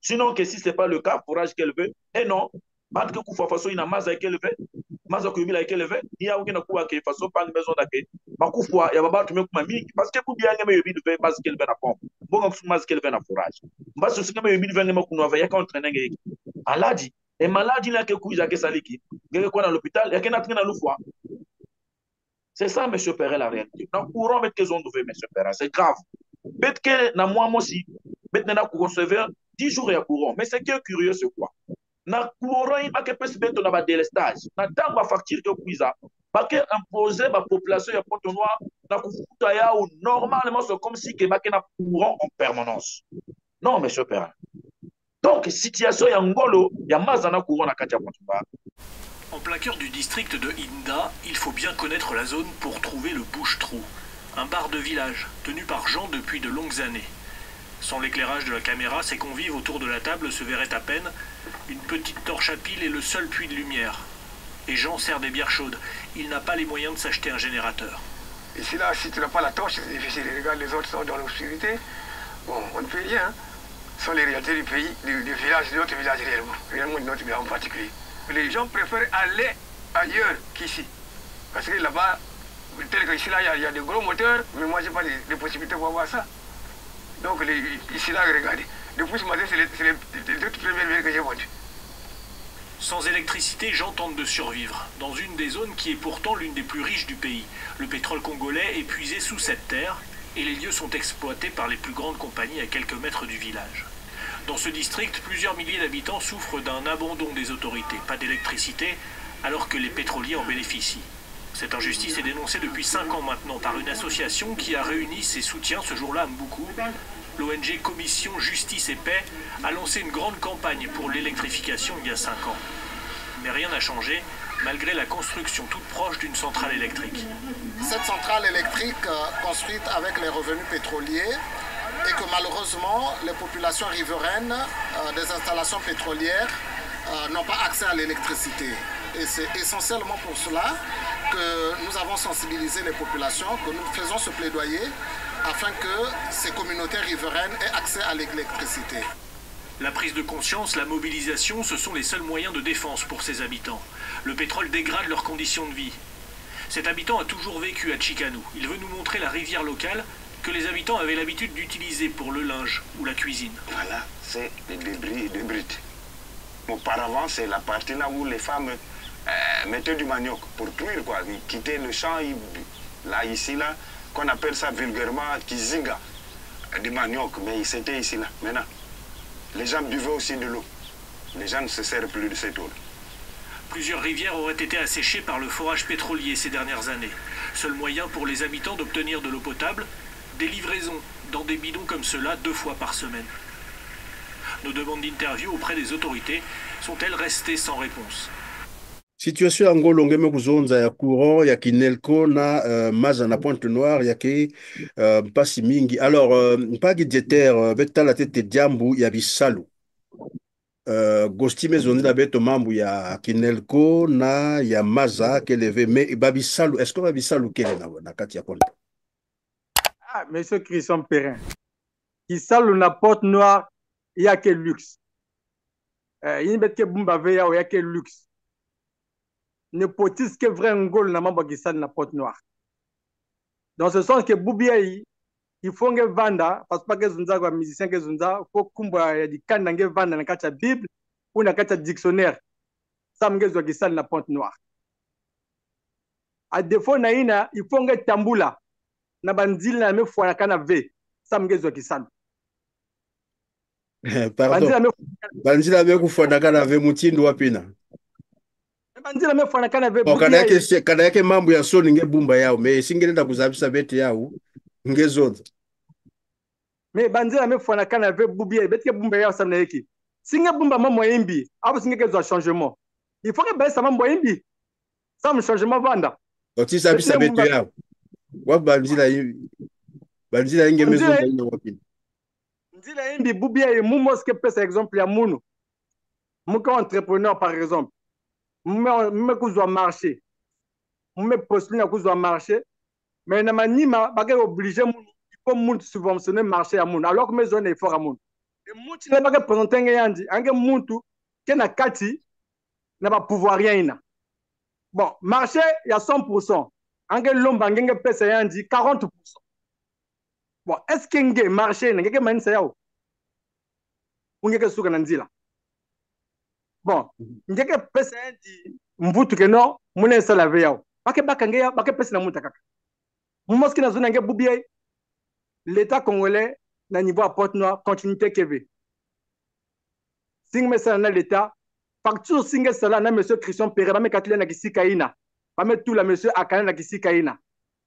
Sinon que si c'est pas le cas, forage qu'elle veut, et non, parce que kufa façon ina maza qu'elle veut, maza kuyobi la qu'elle veut, il y a aucune kuwa que façon pas maison d'ake, ba kufa ya baba tume kuma mingi parce que kubi yange me yobi de maza qu'elle veut na pompe. Bonga maza qu'elle veut na forage. Mbasi singa me yobi de venga kunwa va ya ka entraîner ngeki. Aladi et maladie là que kuiza ke saliki. Ngeke kwa na l'hôpital, ya kena trina lufwa. C'est ça, M. Perret, la réalité. Donc, courant mettre qu'ils ont trouvé, M. Perret, c'est grave. Peut-être que na moi aussi, maintenant qu'on recevoir 10 jours et à courant. Mais c'est que curieux, c'est quoi? Na courant, il va que peut se mettre dans le délestage. Na tant va facture que kuiza. Parce que imposer la population ya Pointe-Noire na kufuta yao normalement c'est comme si que bakena courant en permanence. Non monsieur père. Donc situation ya ngolo ya mazana courant na kati ya Pointe-Noire. En plein cœur du district de Inda, il faut bien connaître la zone pour trouver le bouche-trou. Un bar de village, tenu par Jean depuis de longues années. Sans l'éclairage de la caméra, ses convives autour de la table se verraient à peine. Une petite torche à pile est le seul puits de lumière. Et Jean sert des bières chaudes. Il n'a pas les moyens de s'acheter un générateur. Ici, là, si tu n'as pas la torche, c'est difficile. Regarde, les autres sont dans l'obscurité. Bon, on ne peut rien. Ce sont les réalités du pays, du village, de notre village réellement de notre village en particulier. Les gens préfèrent aller ailleurs qu'ici. Parce que là-bas, tel qu'ici, là, il y a des gros moteurs, mais moi, je n'ai pas de possibilités pour avoir ça. Donc, ici, là, regardez. Depuis ce matin, c'est les toutes premières villes que j'ai vendues. Sans électricité, Jean tente de survivre, dans une des zones qui est pourtant l'une des plus riches du pays. Le pétrole congolais est puisé sous cette terre, et les lieux sont exploités par les plus grandes compagnies à quelques mètres du village. Dans ce district, plusieurs milliers d'habitants souffrent d'un abandon des autorités, pas d'électricité, alors que les pétroliers en bénéficient. Cette injustice est dénoncée depuis 5 ans maintenant par une association qui a réuni ses soutiens ce jour-là à Mboukou. L'ONG Commission Justice et Paix a lancé une grande campagne pour l'électrification il y a 5 ans. Mais rien n'a changé, malgré la construction toute proche d'une centrale électrique. Cette centrale électrique construite avec les revenus pétroliers et que malheureusement les populations riveraines des installations pétrolières n'ont pas accès à l'électricité. Et c'est essentiellement pour cela que nous avons sensibilisé les populations, que nous faisons ce plaidoyer afin que ces communautés riveraines aient accès à l'électricité. La prise de conscience, la mobilisation, ce sont les seuls moyens de défense pour ces habitants. Le pétrole dégrade leurs conditions de vie. Cet habitant a toujours vécu à Chikanou. Il veut nous montrer la rivière locale que les habitants avaient l'habitude d'utiliser pour le linge ou la cuisine. Voilà, c'est les débris de brut. Auparavant, c'est la partie là où les femmes mettaient du manioc pour cuire, quoi. Ils quittaient le champ, là, ici, là, qu'on appelle ça vulgairement kizinga, du manioc, mais c'était ici, là. Maintenant, les gens buvaient aussi de l'eau. Les gens ne se servent plus de cette eau. Plusieurs rivières auraient été asséchées par le forage pétrolier ces dernières années. Seul moyen pour les habitants d'obtenir de l'eau potable, des livraisons dans des bidons comme cela 2 fois par semaine. Nos demandes d'interview auprès des autorités sont-elles restées sans réponse? Situation yango longeme kuzonza ya courant ya kinelko na maza na Pointe-Noire yake mpasi mingi. Alors mpagi dieter betala tete diambu ya bisalu. Gosti mezondi na beto mambu ya kinelko na ya maza keleve mais babisalu est-ce que babisalu kele na kati ya konta? Ah, monsieur Christian Perrin. Kisalu na Pointe-Noire il y a que luxe. Il y a que bumba veya il y a que luxe. Ne potis que vrai ngol na mamba Kisalu na Pointe-Noire. Dans ce sens que Boubiaï, il faut que vanda parce que zunza kwa musicien que zunza ko kumba ya dikanda nge vanda na kati ya Bible ou na kati ya dictionnaire. Ça mgezo Kisalu na Pointe-Noire. À défaut na ina il faut que tambula na bandili na me fwa na kana ve. Ça mgezo Kisalu. Pardon. Bandila me kufwa kana ve mutindo wapina. Bandila me fwa na kana ve. Kana yake mambo ya soni nge bumba yao me singelenda kuzabisa bete yao nge zote. Me bandila me fwa na kana ve bubia bete bumba yao samna yeki. Singe bumba mambo imbi, abo singe kezo changement. Il faut que baisse mambo imbi. Ça me changement vanda. Oti sabisa bete yao. Wa bandila inge mezo nda wapina. Ndila imbi bubia e mumos ke pesa exemple ya munu. Muka entrepreneur par exemple. Mume kuzwa marché. Mume postule na kuzwa marché. Mais na manima bagay obligé munu. Il faut munu subventionner marché à munu. Alors que mes zones effort à munu. Et munu ne bagay présenter ngayandi. Ange muntu ke na kati na ba pouvoir rien ina. Bon, marché il y a 100%. Ange lomba ngenge pesa yandi 40%. Bon, est-ce que nge marché na ngeke manisa yao? Ungeke suka na nzila. Bon, ngeke pesa yandi mvutu ke no mune salave yao. Bake bakange ya bake pesa na muta kaka. Mumoski na zona nge bubia l'État congolais na niveau à Pointe-Noire continuité keve. Sing mesa na l'État facture singe sala na monsieur Christian Perret ba me katile na kisika ina. Ba me tout la monsieur akana na kisika ina.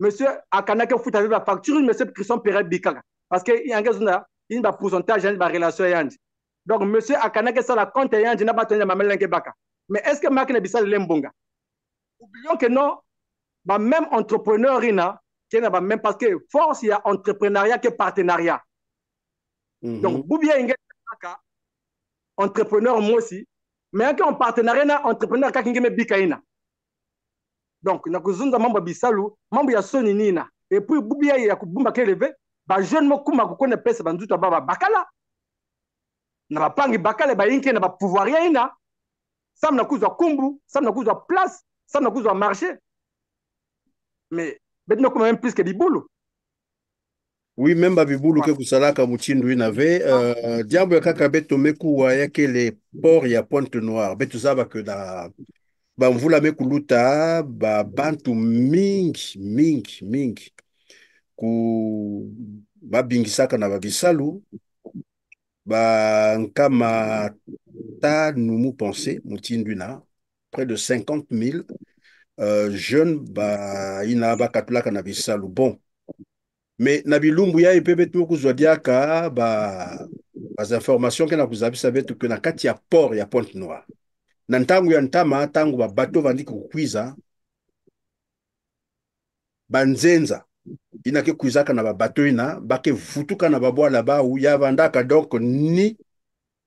monsieur akanaki futa la facture monsieur Christian Perret Bikaka parce que il y a un pourcentage de relation yandi donc monsieur akanaki ça la compte yandi na bato ya mamelenge baka mais est-ce que marque na bisal lembonga oublions que non ba même entrepreneur ina qui na ba même parce que force il y a entrepreneuriat que partenariat donc boubia inga entrepreneur moi aussi mais quand on partenariat na entrepreneur ka kingeme bikaina donc nakuzunza mambo bisalu mambo ya soni nina et puis bubia ya kubumba keleve ba jeune mo kuma ko kone pesa banzuto baba bakala na bapangi bakala ba yinke na ba pouvoir ina sam na kuzwa kumbu sam na kuzwa place sam na kuzwa marché mais betno kuma même plus que bibulu. Oui, même Babibulu que Kusalaka Moutindu inave, diable ya kaka beto meku wa yake les ports ya Pointe-Noire. Beto zaba que da ba mvula mekuluta ba bantu mingi ku ba bingisaka na babisalu ba nkama ta numu pensé Moutindu na près de 50 000 jeunes ba ina ba katulaka na bisalu. Bon. Mais Nabilumbu ya ipebe tu kuzwadiaka bas informations que na kuzabisa betu que na kati ya port ya Pointe-Noire. Na ntangu ya ntama tangu ba bateau vandi kukwiza banzenza inake kwizaka na ba bateau ina bake vutuka na babwa la ba u ya vandaka donc ni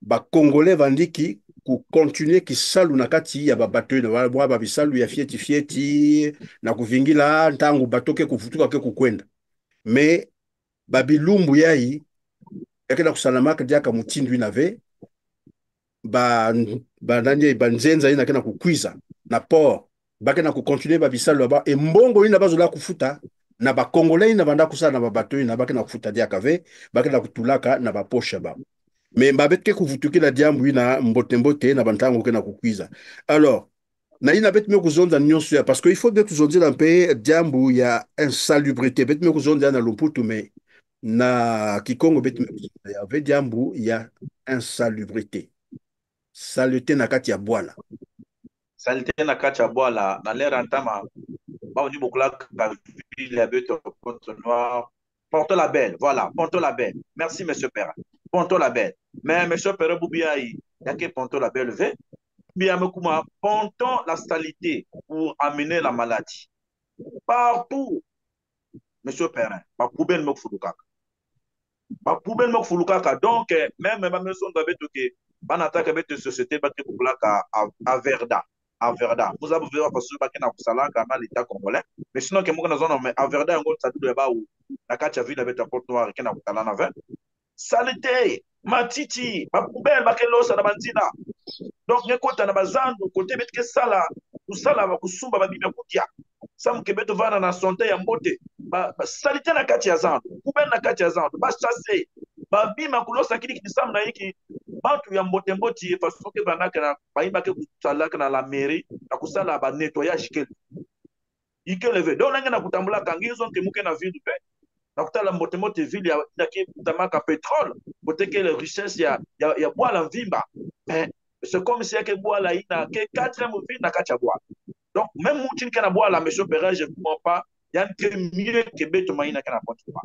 ba congolais vandiki ku continuer ki salu na kati ya ba bateau ina ba bisalu ya fieti na kuvingila ntangu batoke kuvutuka ke kukwenda. Mais babilumbu yai yakena kusalamaka diaka Mutindu inave ba nanye banzenza ina kena kukwiza na port bakena ku continuer ba bisalu ba e mbongo ina bazola kufuta na ba congolais ina banda kusala na ba bateau ina bakena kufuta diaka ve bakena kutulaka na ba poche ba mais babetke kuvutukila diambu ina mbote na bantango kena kukwiza. Alors na ina bet me kuzonda nyonso ya parce que il faut de kuzonda un peu diambu ya insalubrité bet me kuzonda na Lumputu mais na Kikongo bet me kuzonda ya ve diambu ya insalubrité saleté na kati ya bwala saleté na kati ya bwala na l'air antama ba oni bokula ka ville ya beto Pointe-Noire Ponto la Belle voilà Ponto la Belle merci monsieur Père Ponto la Belle mais monsieur Père Boubiaï yake Ponto la Belle ve bien pontons la saleté pour amener la maladie. Partout, monsieur Perrin, ma poubelle me foulukaka. Ma poubelle me foulukaka. Donc, même ma maison d'avait que ban attaque avec une société battre à Verda. À Verda. Vous avez vu parce que na kusala kana l'état congolais. Mais sinon que moi na zone mais à Verda on ça doit ba où la kacha ville avec ta Porte-Noire qui na kutala na vert. Saleté, matiti, ma poubelle bakelo sa na banzina. Donc, nous avons besoin de côté de sala, tout ça là, kusumba babibi kutia. Sam kebeto vana na santé ya mbote. Ba salité na kati ya zandu, poubelle na kati ya zandu, ba chasser. Ba bima kulosa kili kisam na hiki bantu ya mbote mboti façon que bana kana ba imba ke kusala kana la mairie, na kusala ba nettoyage kel. Ikeleve. Donc na kutambula kangizo ke muke na ville pe. Na kutala mbote mbote ville ya ki tamaka pétrole, bote ke les richesses ya bois la vimba. C'est comme si il y a une quatrième ville dans le bois. Donc, même si il y a bois, monsieur Perret, je ne comprends pas, il y a un mieux que Beto Maïna qui n'a pas de bois.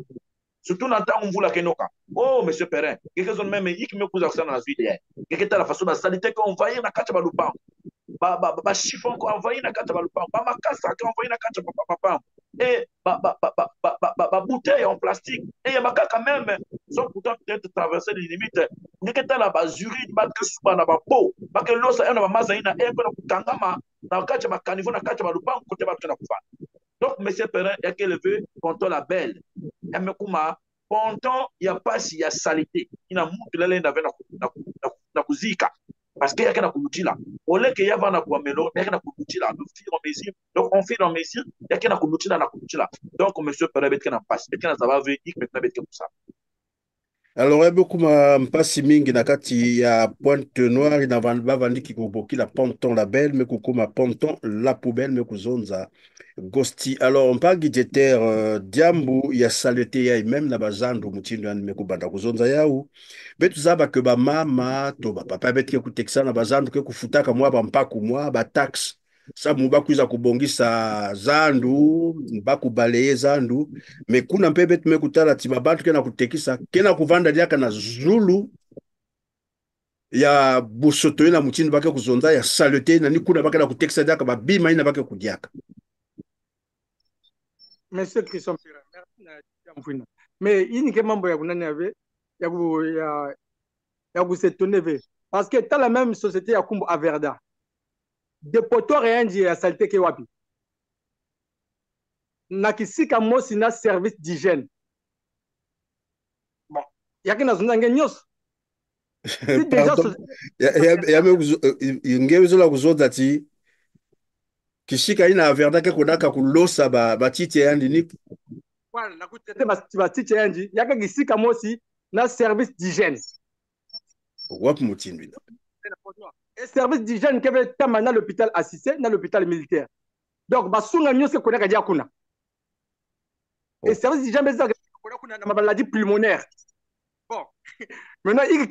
Surtout dans le temps où vous la kenoka. Oh, monsieur Perret, quelques zones même, il y a qui me posent dans la ville. Quelques temps, la façon de la saleté qu'on va y dans le bois. Ba chiffon qu'on envoie na kata balupa ba makasa qu'on envoie na kata papa et ba bouteille en plastique et ya makaka même sont pourtant peut-être traverser les limites ngeketa la ba urine ba kasuba na ba po ba ke losa na ba mazaina e ko na kutangama na kata ba caniveau na kata balupa côté ba tuna kufa. Donc monsieur Perrin ya que levé Ponto la Belle ya mekuma Ponton ya pasi ya saleté ina mutu lele na na kuzika. Parce qu'il y a quelqu'un qui là. Au lieu qu'il y a un mélo, il y a quelqu'un qui là. Donc, on fait en mesure, il y a quelqu'un qui là. Donc, monsieur Perret, il y a un passe. Il y a un va venir, maintenant, il y a ça. Alors, il y a beaucoup de passes mingi na kati ya Pointe-Noire, il y a bavandi qui kuboki la Ponton la Belle, mais kukuma Ponton la Poubelle, mais kuzonza Gosti. Alors, on parle de terre diambu, il y a saleté, il y a même la bazando, Mutindu, mais kubanda kuzonza yaou. Betu zaba que ba mama, to ba papa bet ke kuteksa na bazando ke kufutaka mwa ba mpaku mwa ba tax. sa mubakuiza kubongisa zandu bakubaleye zandu me kuna mpe betu mekutala tiba bantu kena kutekisa kena kuvanda diaka na zulu ya busoto na mutini bake kuzonza ya salute na ni kuna bake na kutekisa diaka babima ina bake kudiaka. Monsieur Christian Pira, merci na mfuna. Mais ini ke mambo ya kunani ave ya kusetone ve parce que t'as la même société ya kumbu Averda. Depotoir yanji ya salite ke wapi. Na kisika mosi na service d'hygiène. Bon, yaki na zona ngenyos. Ya ngewezula kuzoza ti kishika ina Averda ke kodaka kulosa batiti yandi ni voilà na kutrete batiti yandi yaka kisika mosi na service d'hygiène. Wap mutindi. Et service d'hygiène qui avait tama na l'hôpital assisté, na l'hôpital militaire. Donc, basunga nyose koneka dia kuna. Et service d'hygiène beza kuna na maladie pulmonaire. Bon. Maintenant, il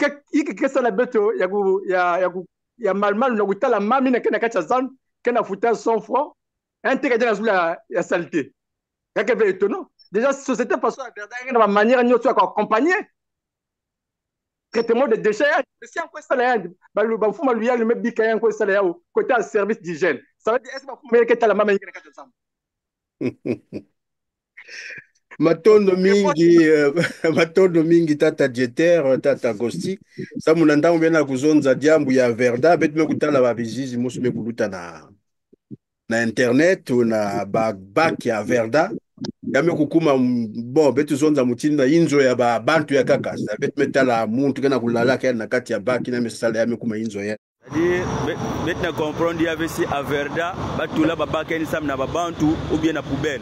que ça la bête ya mal na kutala mami na kena kacha zan, kena futa 100 francs, un tek na zula ya saleté. Yaka ve étonnant. Déjà société passe à verdad na manière nyose ko accompagner traitement de déchets. Si on ça là, bah fuma lui a le même bika yanko ça là côté service d'hygiène. Ça veut dire est-ce que fuma que t'as la maman qui est ensemble. Matondo mingi tata diétaire tata gosti ça munanda mbena kuzonza diambu ya Verda bet mekutala babizizi musu mekuluta na internet na back ya Verda yame kukuma bon betu zonza mutinda inzo ya bantu ya kaka bet metala muntu kana kulala kana na kati ya baki na mesala yame kuma inzo ya bet na comprendre ya vesi a Verda batula babaka ni sam na babantu ou bien na poubelle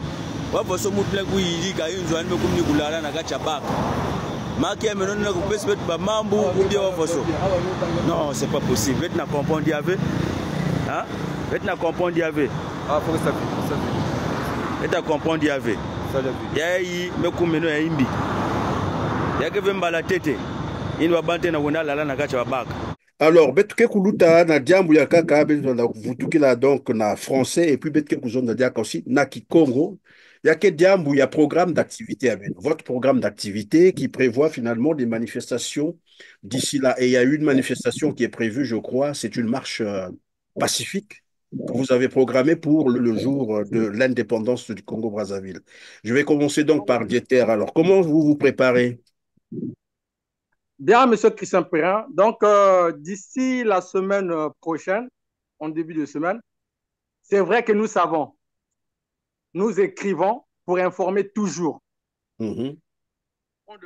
wavo so mutu lengu yilika inzo anime kumni kulala na kati ya baka maki ya menon na kupesi bet ba mambu ou bien wavo so non c'est pas possible bet na comprendre ya ve hein bet na comprendre ya ve ah faut que ça bet na comprendre ya ve yayi mekumeno ya imbi yake vemba la tete ini wabante na wona lala na kacha babaka. Alors betuke kuluta na diambu ya kaka betu na vutukila donc na français et puis betuke kuzonda diaka aussi na kikongo yake diambu ya programme d'activité avec votre programme d'activité qui prévoit finalement des manifestations d'ici là et il y a une manifestation qui est prévue je crois c'est une marche pacifique que vous avez programmé pour le jour de l'indépendance du Congo-Brazzaville. Je vais commencer donc par Dieter. Alors, comment vous vous préparez? Bien, monsieur Christian Perrin. Donc, d'ici la semaine prochaine, en début de semaine, c'est vrai que nous savons, nous écrivons pour informer toujours. On ne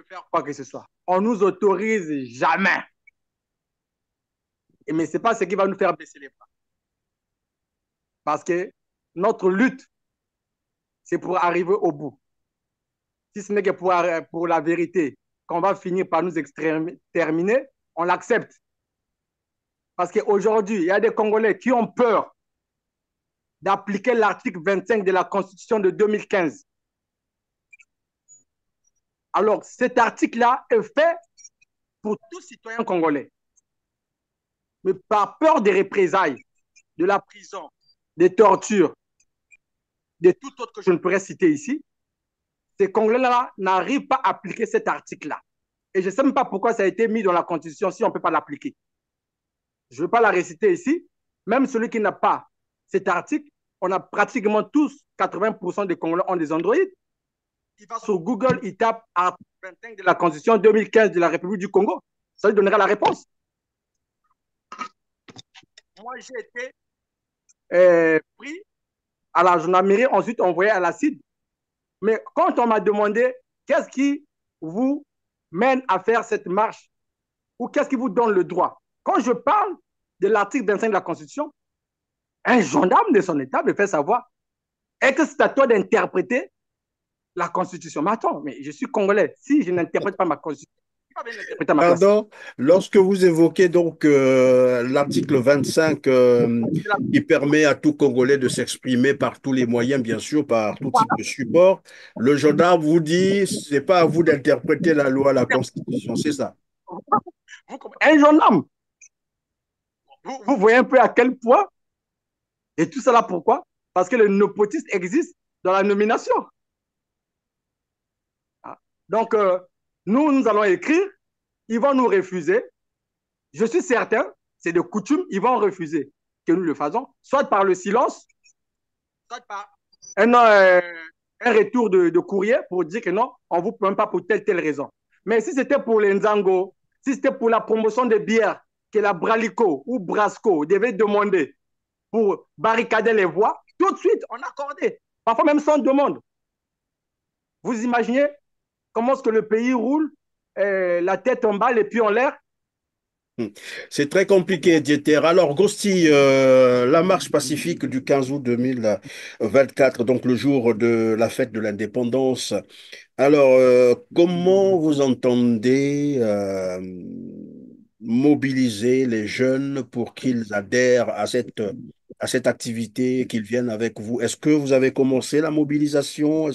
fait pas que ce soit. On nous autorise jamais. Mais ce n'est pas ce qui va nous faire baisser les bras. Parce que notre lutte, c'est pour arriver au bout. Si ce n'est que pour la vérité, qu'on va finir par nous exterminer, on l'accepte. Parce qu'aujourd'hui, il y a des Congolais qui ont peur d'appliquer l'article 25 de la Constitution de 2015. Alors, cet article-là est fait pour tout citoyen congolais. Mais par peur des représailles, de la prison, des tortures, de tout autre que je ne pourrais citer ici, ces Congolais-là n'arrivent pas à appliquer cet article-là. Et je ne sais même pas pourquoi ça a été mis dans la Constitution si on ne peut pas l'appliquer. Je ne veux pas la réciter ici. Même celui qui n'a pas cet article, on a pratiquement tous, 80% des Congolais ont des Android. Il va sur Google, il tape article 25 de la Constitution 2015 de la République du Congo. Ça lui donnera la réponse. Moi, j'ai été pris à la gendarmerie, ensuite envoyé à la CID. Mais quand on m'a demandé qu'est-ce qui vous mène à faire cette marche ou qu'est-ce qui vous donne le droit, quand je parle de l'article 25 de la Constitution, un gendarme de son État me fait savoir est-ce que c'est à toi d'interpréter la Constitution? Mais attends, mais je suis Congolais. Si je n'interprète pas ma Constitution, pardon, lorsque vous évoquez donc l'article 25 qui permet à tout Congolais de s'exprimer par tous les moyens, bien sûr, par tout type de support, le gendarme vous dit, ce n'est pas à vous d'interpréter la loi, la Constitution, c'est ça? Un gendarme, vous voyez un peu à quel point Et tout cela pourquoi? Parce que le népotisme existe dans la nomination. Donc, nous allons écrire, ils vont nous refuser. Je suis certain, c'est de coutume, ils vont refuser que nous le fassions, soit par le silence, soit par un retour de courrier pour dire que non, on ne vous prend pas pour telle raison. Mais si c'était pour les Nzango, si c'était pour la promotion des bières que la Bralico ou Brasco devait demander pour barricader les voies, tout de suite, on accordait. Parfois même sans demande. Vous imaginez comment est-ce que le pays roule, la tête en bas, les pieds en l'air? C'est très compliqué, Dieter. Alors, Gosti, la marche pacifique du 15 août 2024, donc le jour de la fête de l'indépendance. Alors, comment vous entendez mobiliser les jeunes pour qu'ils adhèrent à cette activité, qu'ils viennent avec vous? Est-ce que vous avez commencé la mobilisation?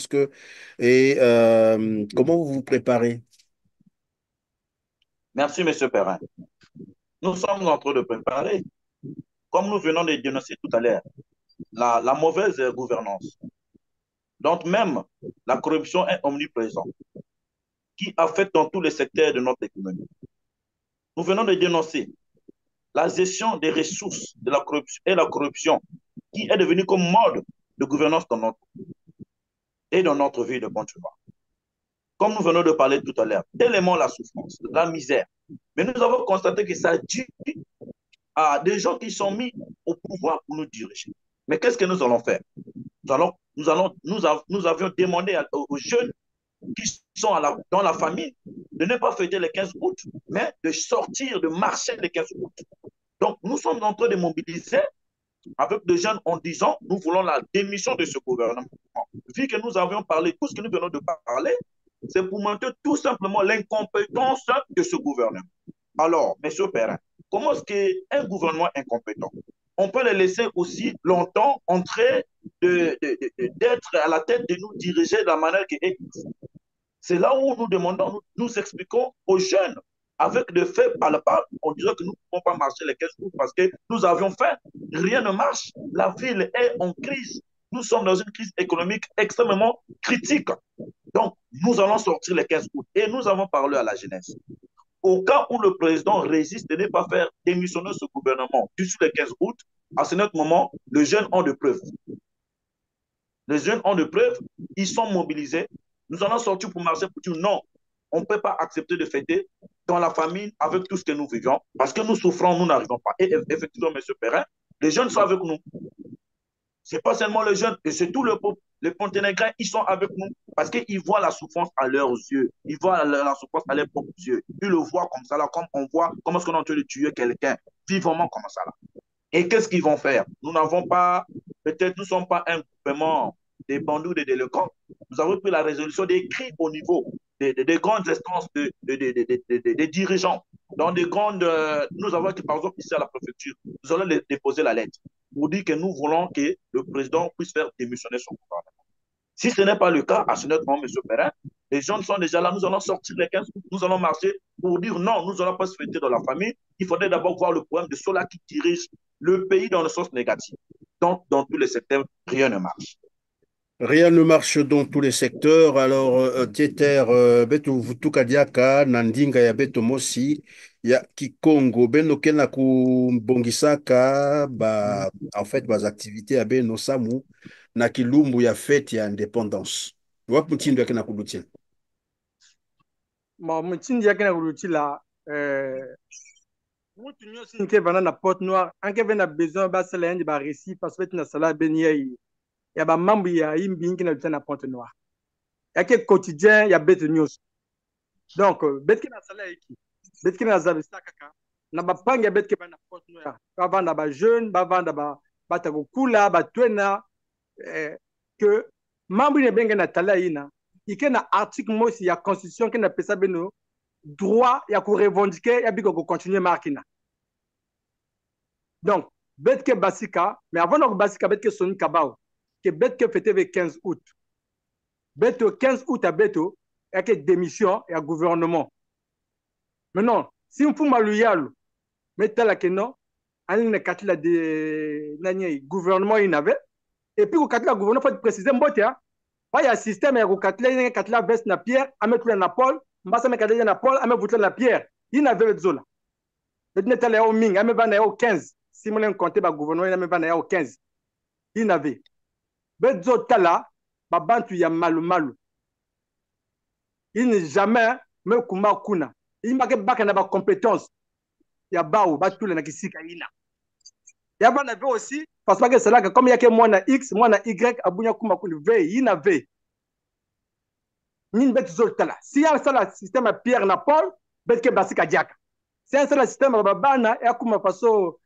Comment vous vous préparez? Merci, M. Perrin. Nous sommes en train de préparer, comme nous venons de dénoncer tout à l'heure, la mauvaise gouvernance. Donc même la corruption est omniprésente, qui affecte dans tous les secteurs de notre économie. Nous venons de dénoncer la gestion des ressources de la corruption et la corruption qui est devenue comme mode de gouvernance dans notre ville de Pointe-Noire. Comme nous venons de parler tout à l'heure, tellement la souffrance, la misère. Mais nous avons constaté que ça dû à des gens qui sont mis au pouvoir pour nous diriger. Mais qu'est-ce que nous allons faire? Nous avions demandé aux jeunes qui sont dans la famille de ne pas fêter le 15 août, mais de sortir, de marcher le 15 août. Donc, nous sommes en train de mobiliser avec des jeunes en disant, nous voulons la démission de ce gouvernement. Vu que nous avions parlé, tout ce que nous venons de parler, c'est pour montrer tout simplement l'incompétence de ce gouvernement. Alors, M. Perrin, comment est-ce qu'un gouvernement incompétent, on peut le laisser aussi longtemps en train d'être à la tête de nous diriger de la manière qui est? C'est là où nous demandons, nous expliquons aux jeunes avec des faits palpables, on dirait que nous ne pouvons pas marcher les 15 jours parce que nous avions fait, rien ne marche, la ville est en crise, nous sommes dans une crise économique extrêmement critique. Donc, nous allons sortir les 15 août et nous avons parlé à la jeunesse. Au cas où le président résiste de ne pas faire démissionner ce gouvernement d'ici le 15 août, à ce moment, les jeunes ont de preuves. Les jeunes ont de preuves, ils sont mobilisés. Nous allons sortir pour marcher pour dire non, on ne peut pas accepter de fêter dans la famille avec tout ce que nous vivons parce que nous souffrons, nous n'arrivons pas. Et effectivement, M. Perrin, les jeunes sont avec nous. Ce n'est pas seulement les jeunes, et c'est tout le peuple. Les Ponténégrins, ils sont avec nous parce qu'ils voient la souffrance à leurs yeux. Ils voient la souffrance à leurs propres yeux. Ils le voient comme ça, là, comme on voit, comment est-ce qu'on est en train de tuer quelqu'un, vivement comme ça. Là. Et qu'est-ce qu'ils vont faire? Nous n'avons pas, peut-être nous ne sommes pas un gouvernement des bandits ou des délinquants. Nous avons pris la résolution d'écrire au niveau des grandes instances des dirigeants. Dans des grandes, nous avons, par exemple, ici à la préfecture, nous allons déposer la lettre pour dire que nous voulons que le président puisse faire démissionner son gouvernement. Si ce n'est pas le cas, à ce moment, M. Perrin, les jeunes sont déjà là, nous allons sortir les 15 août, nous allons marcher pour dire non, nous n'allons pas se fêter dans la famille. Il faudrait d'abord voir le problème de ceux-là qui dirigent le pays dans le sens négatif. Donc, dans tous les secteurs, rien ne marche. Rien ne marche dans tous les secteurs. Alors, Dieter, beto vutukadiaka nandinga ya beto mosi ya Kikongo beno kena kubongisaka en fait bas activités ya beno samu na kilumbu ya fête ya indépendance. Wapi mtindo yake na kudutia? Mtindo yake na kudutia mutu nyosi nke vana na Pointe-Noire anke vena besoin ba sala yandi ba récit parce que na sala beni ya ba mambu ya imbi inki na na Pointe-Noire. Ya ke quotidien ya bete news. Donc bete na sala iki. Bete na zabisa kaka. Na ba panga bete ba na Pointe-Noire. Ba vanda ba jeune, ba vanda ba batakukula, ba twena que mambu ne benga na tala ina. Ike na article mosi ya constitution ke na pesa beno droit ya ko revendiquer ya biko ko continuer markina. Donc betke basika, mais avant de basika betke soni kabao. Que Betke fêtait le 15 août. Beto 15 août à Beto, il y a que démission et un gouvernement. Maintenant, si on peut maluyalo, mais tel que non, un katila de nani gouvernement il avait et puis au katila gouvernement faut préciser mbote hein il y a système au katila veste na pierre à mettre na Paul mbasa me katila na Paul à mettre voûte na pierre il avait zone le netale au ming à mettre na au 15 si mon compter ba gouvernement il mettre na au 15 il avait bezo tala ba bantu ya malu il n'est jamais me kuma kuna il m'a que baka na ba compétence ya bao ba tout na kisika ina ya ba na aussi parce que c'est là que comme il y a que moi na x moi na y abunya kuma kuna v ina v ni bet zoltala si ya sala système à pierre na Paul bet que basika diaka si ya sala système ba bana ya kuma faso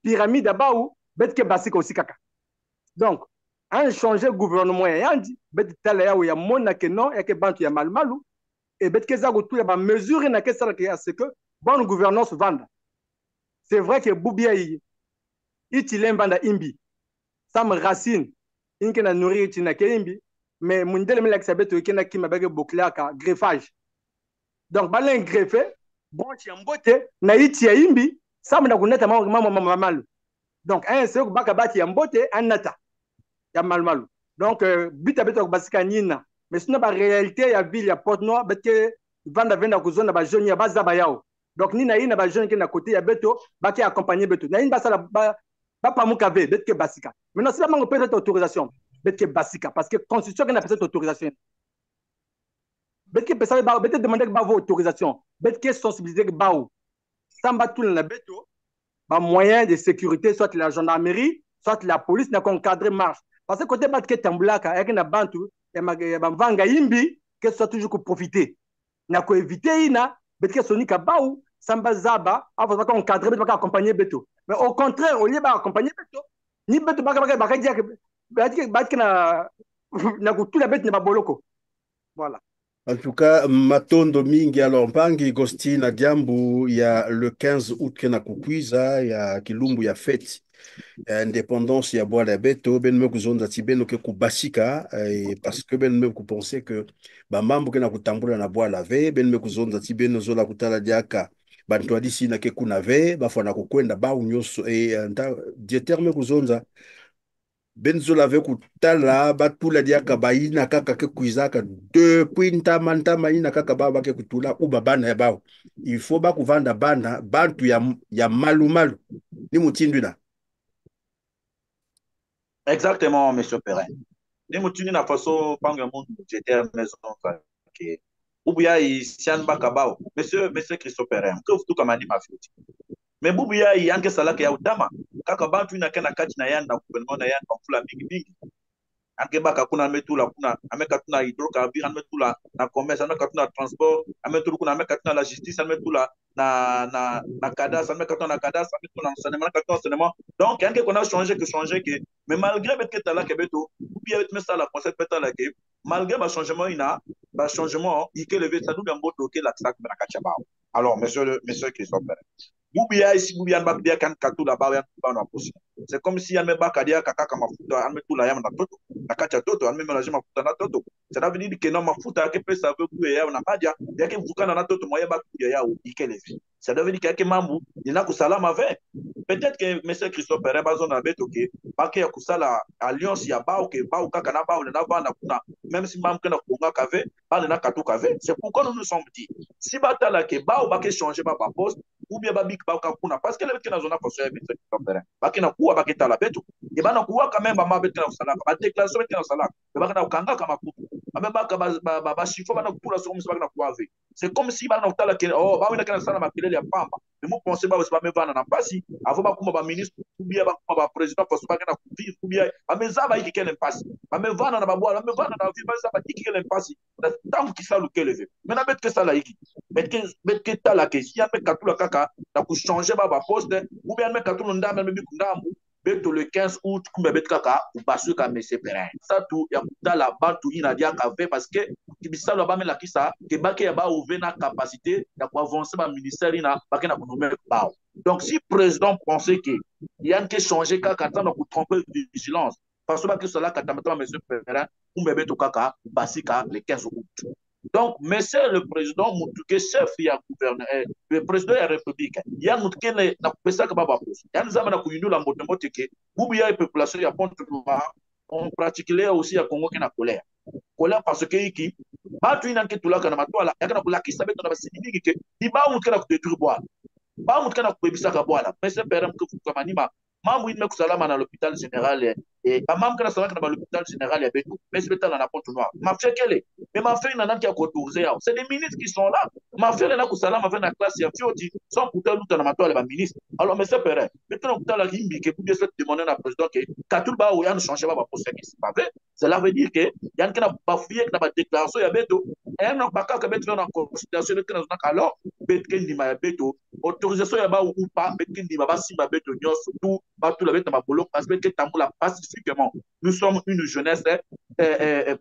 pyramide bao bet que basika aussi kaka donc un changer gouvernement ya ndi bet tala ya mona que non ya que bantu ya malu et bet que ça go tout ya ba mesure na que ça que à ce que bonne gouvernance vanda c'est vrai que Boubia itilemba imbi sam racine inke na nourrir tina ke imbi mais mundele mela que sabeto ikena kima bage bouclaka greffage donc balen greffé bon ti mbote na iti ya imbi sam na kuneta mama malu donc un c'est baka bati ya mbote anata ya malmalu donc bita beto basika nina mais sinon ba réalité ya ville ya Porte-Noire betke vanda venda kuzona ba jeune ya bazaba yao donc ni na ina ba jeune qui na côté ya beto ba qui accompagner beto na ina basala ba pas mukave betke basika maintenant c'est la manque peut être autorisation betke basika parce que constitution qui n'a pas cette autorisation betke pesa ba betke demander ba autorisation betke sensibiliser ba ou samba tout la beto ba moyen de sécurité soit la gendarmerie soit la police n'a qu'encadrer marche parce que côté batke tambulaka avec na bantu ya ba vanga imbi que soit toujours que profiter na ko éviter ina betke sonika ba ou samba zaba avant de encadrer beto ba accompagner beto mais au contraire au lieu ba accompagner beto ni beto ba dia que na kutula beto na boloko voilà. En tout cas, Matondo Mingi alors Mpangi Gosti na Diambu ya le 15 août kena kukuiza ya Kilumbu ya fête indépendance ya Bois la Beto ben me kuzonza tibeno ke kubasika parce que ben me kupenser que ba mambo kena kutambula na Bois la ve ben me kuzonza tibeno zola kutala diaka bantu adisi na ke kunave bafana kukwenda ba unyoso nda dieterme kuzonza benzo lave kutala batula diaka baina kaka ke kuizaka depuis ntama ina kaka baba ke kutula uba bana ya bao il faut ba kuvanda bana bantu ya malu ni mutindwina exactement monsieur Perrin ni mutindi na faso panga mundu j'étais maison que ubuya isian bakabao monsieur Christophe Perrin que tout comme ani mafuti mais bubuya yanke salaka ya udama kaka bantu ina kana kati na yanda gouvernement na yanda mfula mingi anke baka kuna metula kuna ameka tuna hydrocarbures ametula na commerce ameka tuna transport ametula kuna ameka tuna la justice ametula na cadastre ameka tuna na cadastre ametula enseignement na enseignement donc yanke qu'on a changé que mais malgré betke tala ke beto bubuya bet mesa la concept betala ke malgré ba changement il que lever ça nous bien boto que la sac na kachaba alors monsieur Christophe Boubia ici Boubia Mbabia kan katu la ba na posi c'est comme si yame bakadia kaka kama mafuta ametula yama na toto na kacha toto ame mélanger mafuta na toto ça veut dire que non mafuta ke pesa veut ku ya na badia yake vukana na toto moya ba ya yao ikelevi ça veut dire que yake mambu ina kusalama ve peut-être que monsieur Christophe Perrin bazon na beto ke bake ya kusala alliance ya bao ke bao kaka na bao na vanda kuna même si mambu kana kunga kave ba na katu kave c'est pourquoi nous nous sommes dit si batala ke bao bake changer ba poste ou bien babik baka kuna parce que le beto na zona faso ya monsieur Christophe Perrin bake na kuwa bake tala beto et bana kuwa quand même ba beto na kusala ba déclaration beto na kusala bake na kanga kama kutu abe baka ba chifo bana kula so comme si bake na kuwa ve c'est comme si bana tala ke oh ba wina kana sala makelele ya pamba mais mo penser ba me vana na pasi avant ba kuma ba ministre ou bien ba kuma ba président faso bake na kuvivre ou bien ba mezaba iki kele pasi ba me vana na ba boa ba me vana na vie ba sa ba iki kele pasi tant ki sa lukele mais na bet que ça la iki bet que tala ke si ya me katula kaka na ku changer ba poste ou bien me katulu ndambe me bikundambu beto le 15 août kumbe bet kaka ubasu ka monsieur Perrin ça tout ya kutala bantu ina dia ka ve parce que kibisalo ba me la kisa ke bake ya ba ouvrir na capacité ya ku avancer ba ministère ina bake na kunommer ba donc si président pensait que il y a que changer kaka tant na ku tromper de vigilance parce que cela katamata monsieur Perrin kumbe beto kaka basika le 15 août Donc, monsieur le président, Moutouke, chef, il y a gouverneur, le président de la République, il y a Moutouke, il n'a pas ça que Baba Pous. Il y a nous avons une la Moutouke, où il y a une population, il y a Pont Noir, on pratique aussi à Congo qui n'a colère. Colère parce que, qui, Batu Inan qui tout là, quand on a tout là, il y a la qui s'appelle dans la Sénégal, qui, il va Moutouke la détruire boire. Ba Moutouke la Kouébissa Kaboala, mais c'est père que vous comme anima. Maman, il me salama dans l'hôpital général et maman quand ça dans l'hôpital général il y a Beto mais c'est dans la porte noire ma fait quelle est mais ma fait nana qui a autorisé c'est des ministres qui sont là ma fait là que salama avec la classe il y a fioti sans pourtant nous dans la toile les ministres alors mais c'est père maintenant que la rimbi que pour bien se demander à président que Katulba ou Yann changer pas pour ça c'est pas vrai cela veut dire que Yann qui n'a pas fouillé qui n'a pas déclaration il y a Beto et un pas que Beto en considération que nous alors Beto qui dit ma Beto autorisation il y a pas ou pas Beto qui dit ma si ma Beto surtout tout le monde dans ma parce que Tamboula pacifiquement. Nous sommes une jeunesse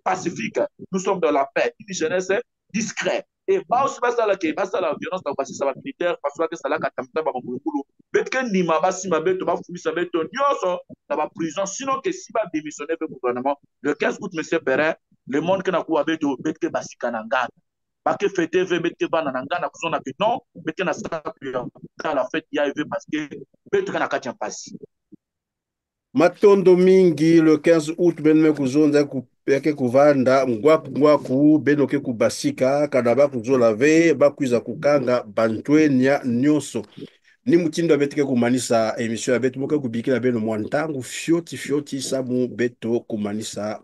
pacifique. Nous sommes dans la paix. Une jeunesse discrète. Et pas aussi ça la violence dans le ça va militaire parce que ça la katamta ba mukulu. Betken ni ma basi ma beto ba fumi sa beto nyoso dans la prison sinon que si va démissionner le gouvernement le 15 août monsieur Perrin le monde que na kuwa beto betke basika nangana. Pas que fêter veut mettre bana nangana kuzona que non betke na sa quand la fête y arrive parce que beto kana katia pasi. Matondo mingi le 15 août benme kuzonza yake kuvanda ngwaku benoke kubasika kadaba kuzolave bakwiza kukanga bantwenya nyonso ni mutindo betike kumanisa emission ya betu moka kubikila beno mwantangu fioti samu beto kumanisa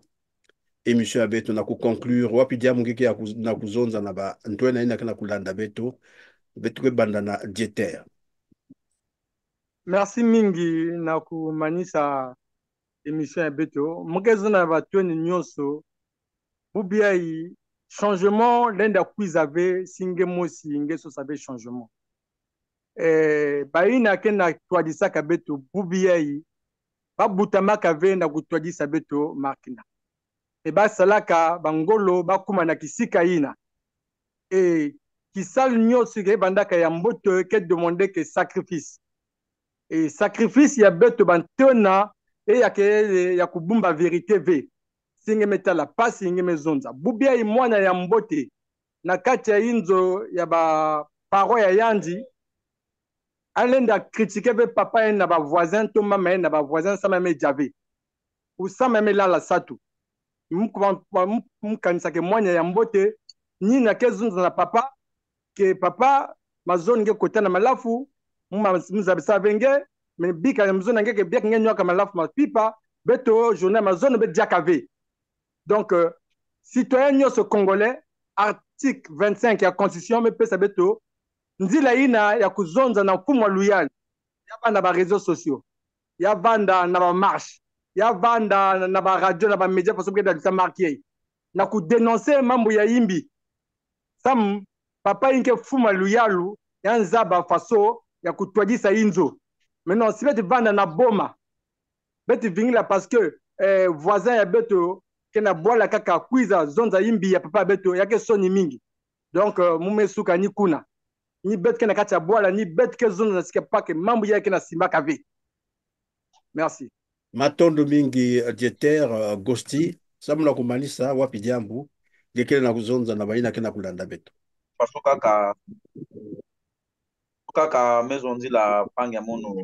emission ya betu na kuconclure wapi dia mungiki ya na kuzonza na ba ntwena ina kana kulanda betu ke banda na dieter. Merci mingi na kumanisa émission ya beto mokezo na batweni nyonso bubia yi changement lenda kuizave singe mosi ngeso sabe changement baina kena twadisa ka beto bubia yi babutama ka ve na kutwadisa beto makina basalaka bangolo bakuma na kisika ina kisal nyonso ke bandaka ya mboto ke demander que sacrifice et sacrifice ya beto bantona ya kubumba vérité ve singe metala pasi singe mezonza bubia i mwana ya mbote na kati ya inzo ya ba paro ya yandi alenda critiquer ve papa na ba voisin to mama na ba voisin sama me jave ou sama me lala satu mkanisa ke mwana ya mbote ni na kezunza na papa ke papa mazoni nge kotana malafu muzabisa venge mais bika ya mzona ngeke biak ngenyo kama malafu mapipa beto journée mazone be diakave donc citoyen nyonso congolais article 25 ya constitution me pesa beto nzila ina ya kuzonza na mfumo loyal ya banda ba réseaux sociaux ya banda na ba marche ya banda na ba radio na ba média parce que dans marqué na ku dénoncer mambo ya yimbi sam papa inke fuma loyalu ya nzaba faso ya kutwadisa inzo maintenant si beti vanda na boma beti vingila parce que voisin ya beto kena bola kaka kwiza zonza yimbi ya papa beto yake soni mingi donc mumesuka ni kuna ni bet kena kacha bola ni bet ke zonza sike pake mambo yake na simba kave. Merci. Matondo mingi dieter Gosti samula kumanisa wapi jambu gekele na kuzonza na baina kena kulanda beto parce kaka maison dit la panga mono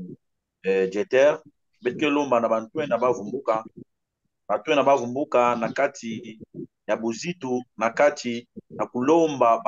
dieter betke lomba na bantu na bavumbuka batu na bavumbuka na kati ya buzitu na kati na kulomba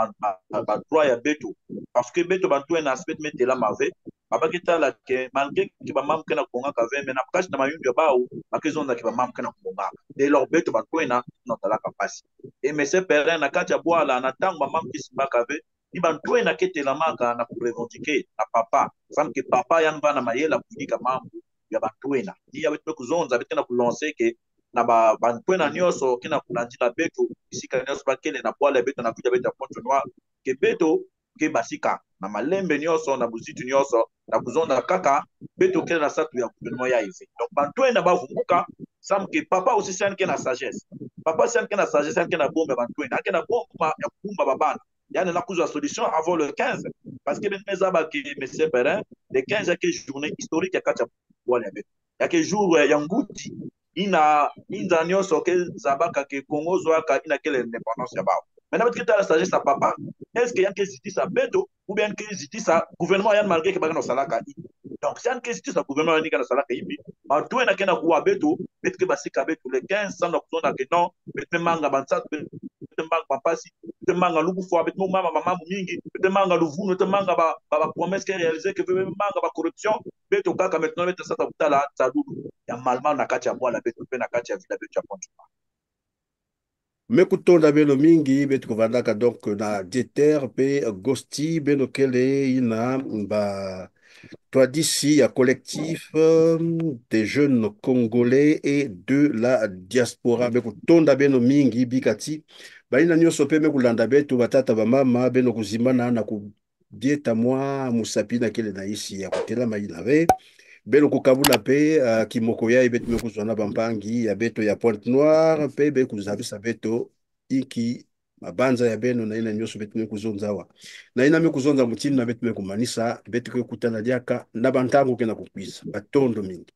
ba droit ya beto parce que beto bantu na aspect metela mave babakita la ke malgré que ba mam kana konga ka ve mais na kati na mayumbi bao bakezonda ke ba mam kana konga de leur beto bantu na tala kapasi et mais c'est père na kati ya boala na tango ba mam kisima ka ve ni bantu na ketela maka na kurevendiquer na papa sam que papa yang bana mayela kudika mambo ya bantu na ni ya beto kuzonza beto na kulancer que na bantu na nyoso kina kulandila beto isika nyoso bakele na boala beto na kuja beto Pont Noir ke beto ke basika na malembe nyoso na buzitu nyoso na kuzonda kaka beto kele na satu ya gouvernement ya ici donc bantu na bavumbuka sam que papa aussi c'est un na sagesse papa c'est un na sagesse c'est un na bombe bantu na kena bomba ya kumba babana yani na kuza solution avant le 15 parce que beneza ba ki monsieur Perrin le 15 ya que journée historique ya kacha boala beto ya que jour ya nguti ina nyoso ke zabaka ke Congo zoaka ina kele indépendance ya bao Maintenant, tu as la sagesse à papa. Est-ce qu'il y a un qui ça beto ou bien qui dit ça gouvernement y a malgré que bagano salaka. Donc, c'est un qui dit ça gouvernement y a salaka ibi. Alors, tout est na kuwa beto, beto que basi kabeto les 1500 na kuzona que non, beto manga bansa, beto manga papasi, beto manga lubu fwa, beto mama mama mingi, beto manga luvu, beto manga ba promesse qui est réalisée que beto manga ba corruption, beto kaka maintenant beto ça tabutala tsadudu. Ya malma na kacha bola beto pe na kacha vila beto japontu. Mekutonda beno mingi betu kovandaka donc na Dieter pe Gosti beno kele ina ba toi d'ici ya collectif des jeunes congolais et de la diaspora mekutonda beno mingi bikati baina nyonso pe mekulanda betu batata bamama beno kuzimana na kudieta mwa musapi na kele na isi ya kutela mainawe beno kukabula pe kimoko ya betu mekuzwana bampangi ya beto ya Pointe Noire pe be kuzavisa beto iki mabanza ya beno na ina nyonso betu mekuzonzawa na ina mekuzonza mutini na betu mekumanisa betu kutana diaka na bantango kena kukwiza batondo mingi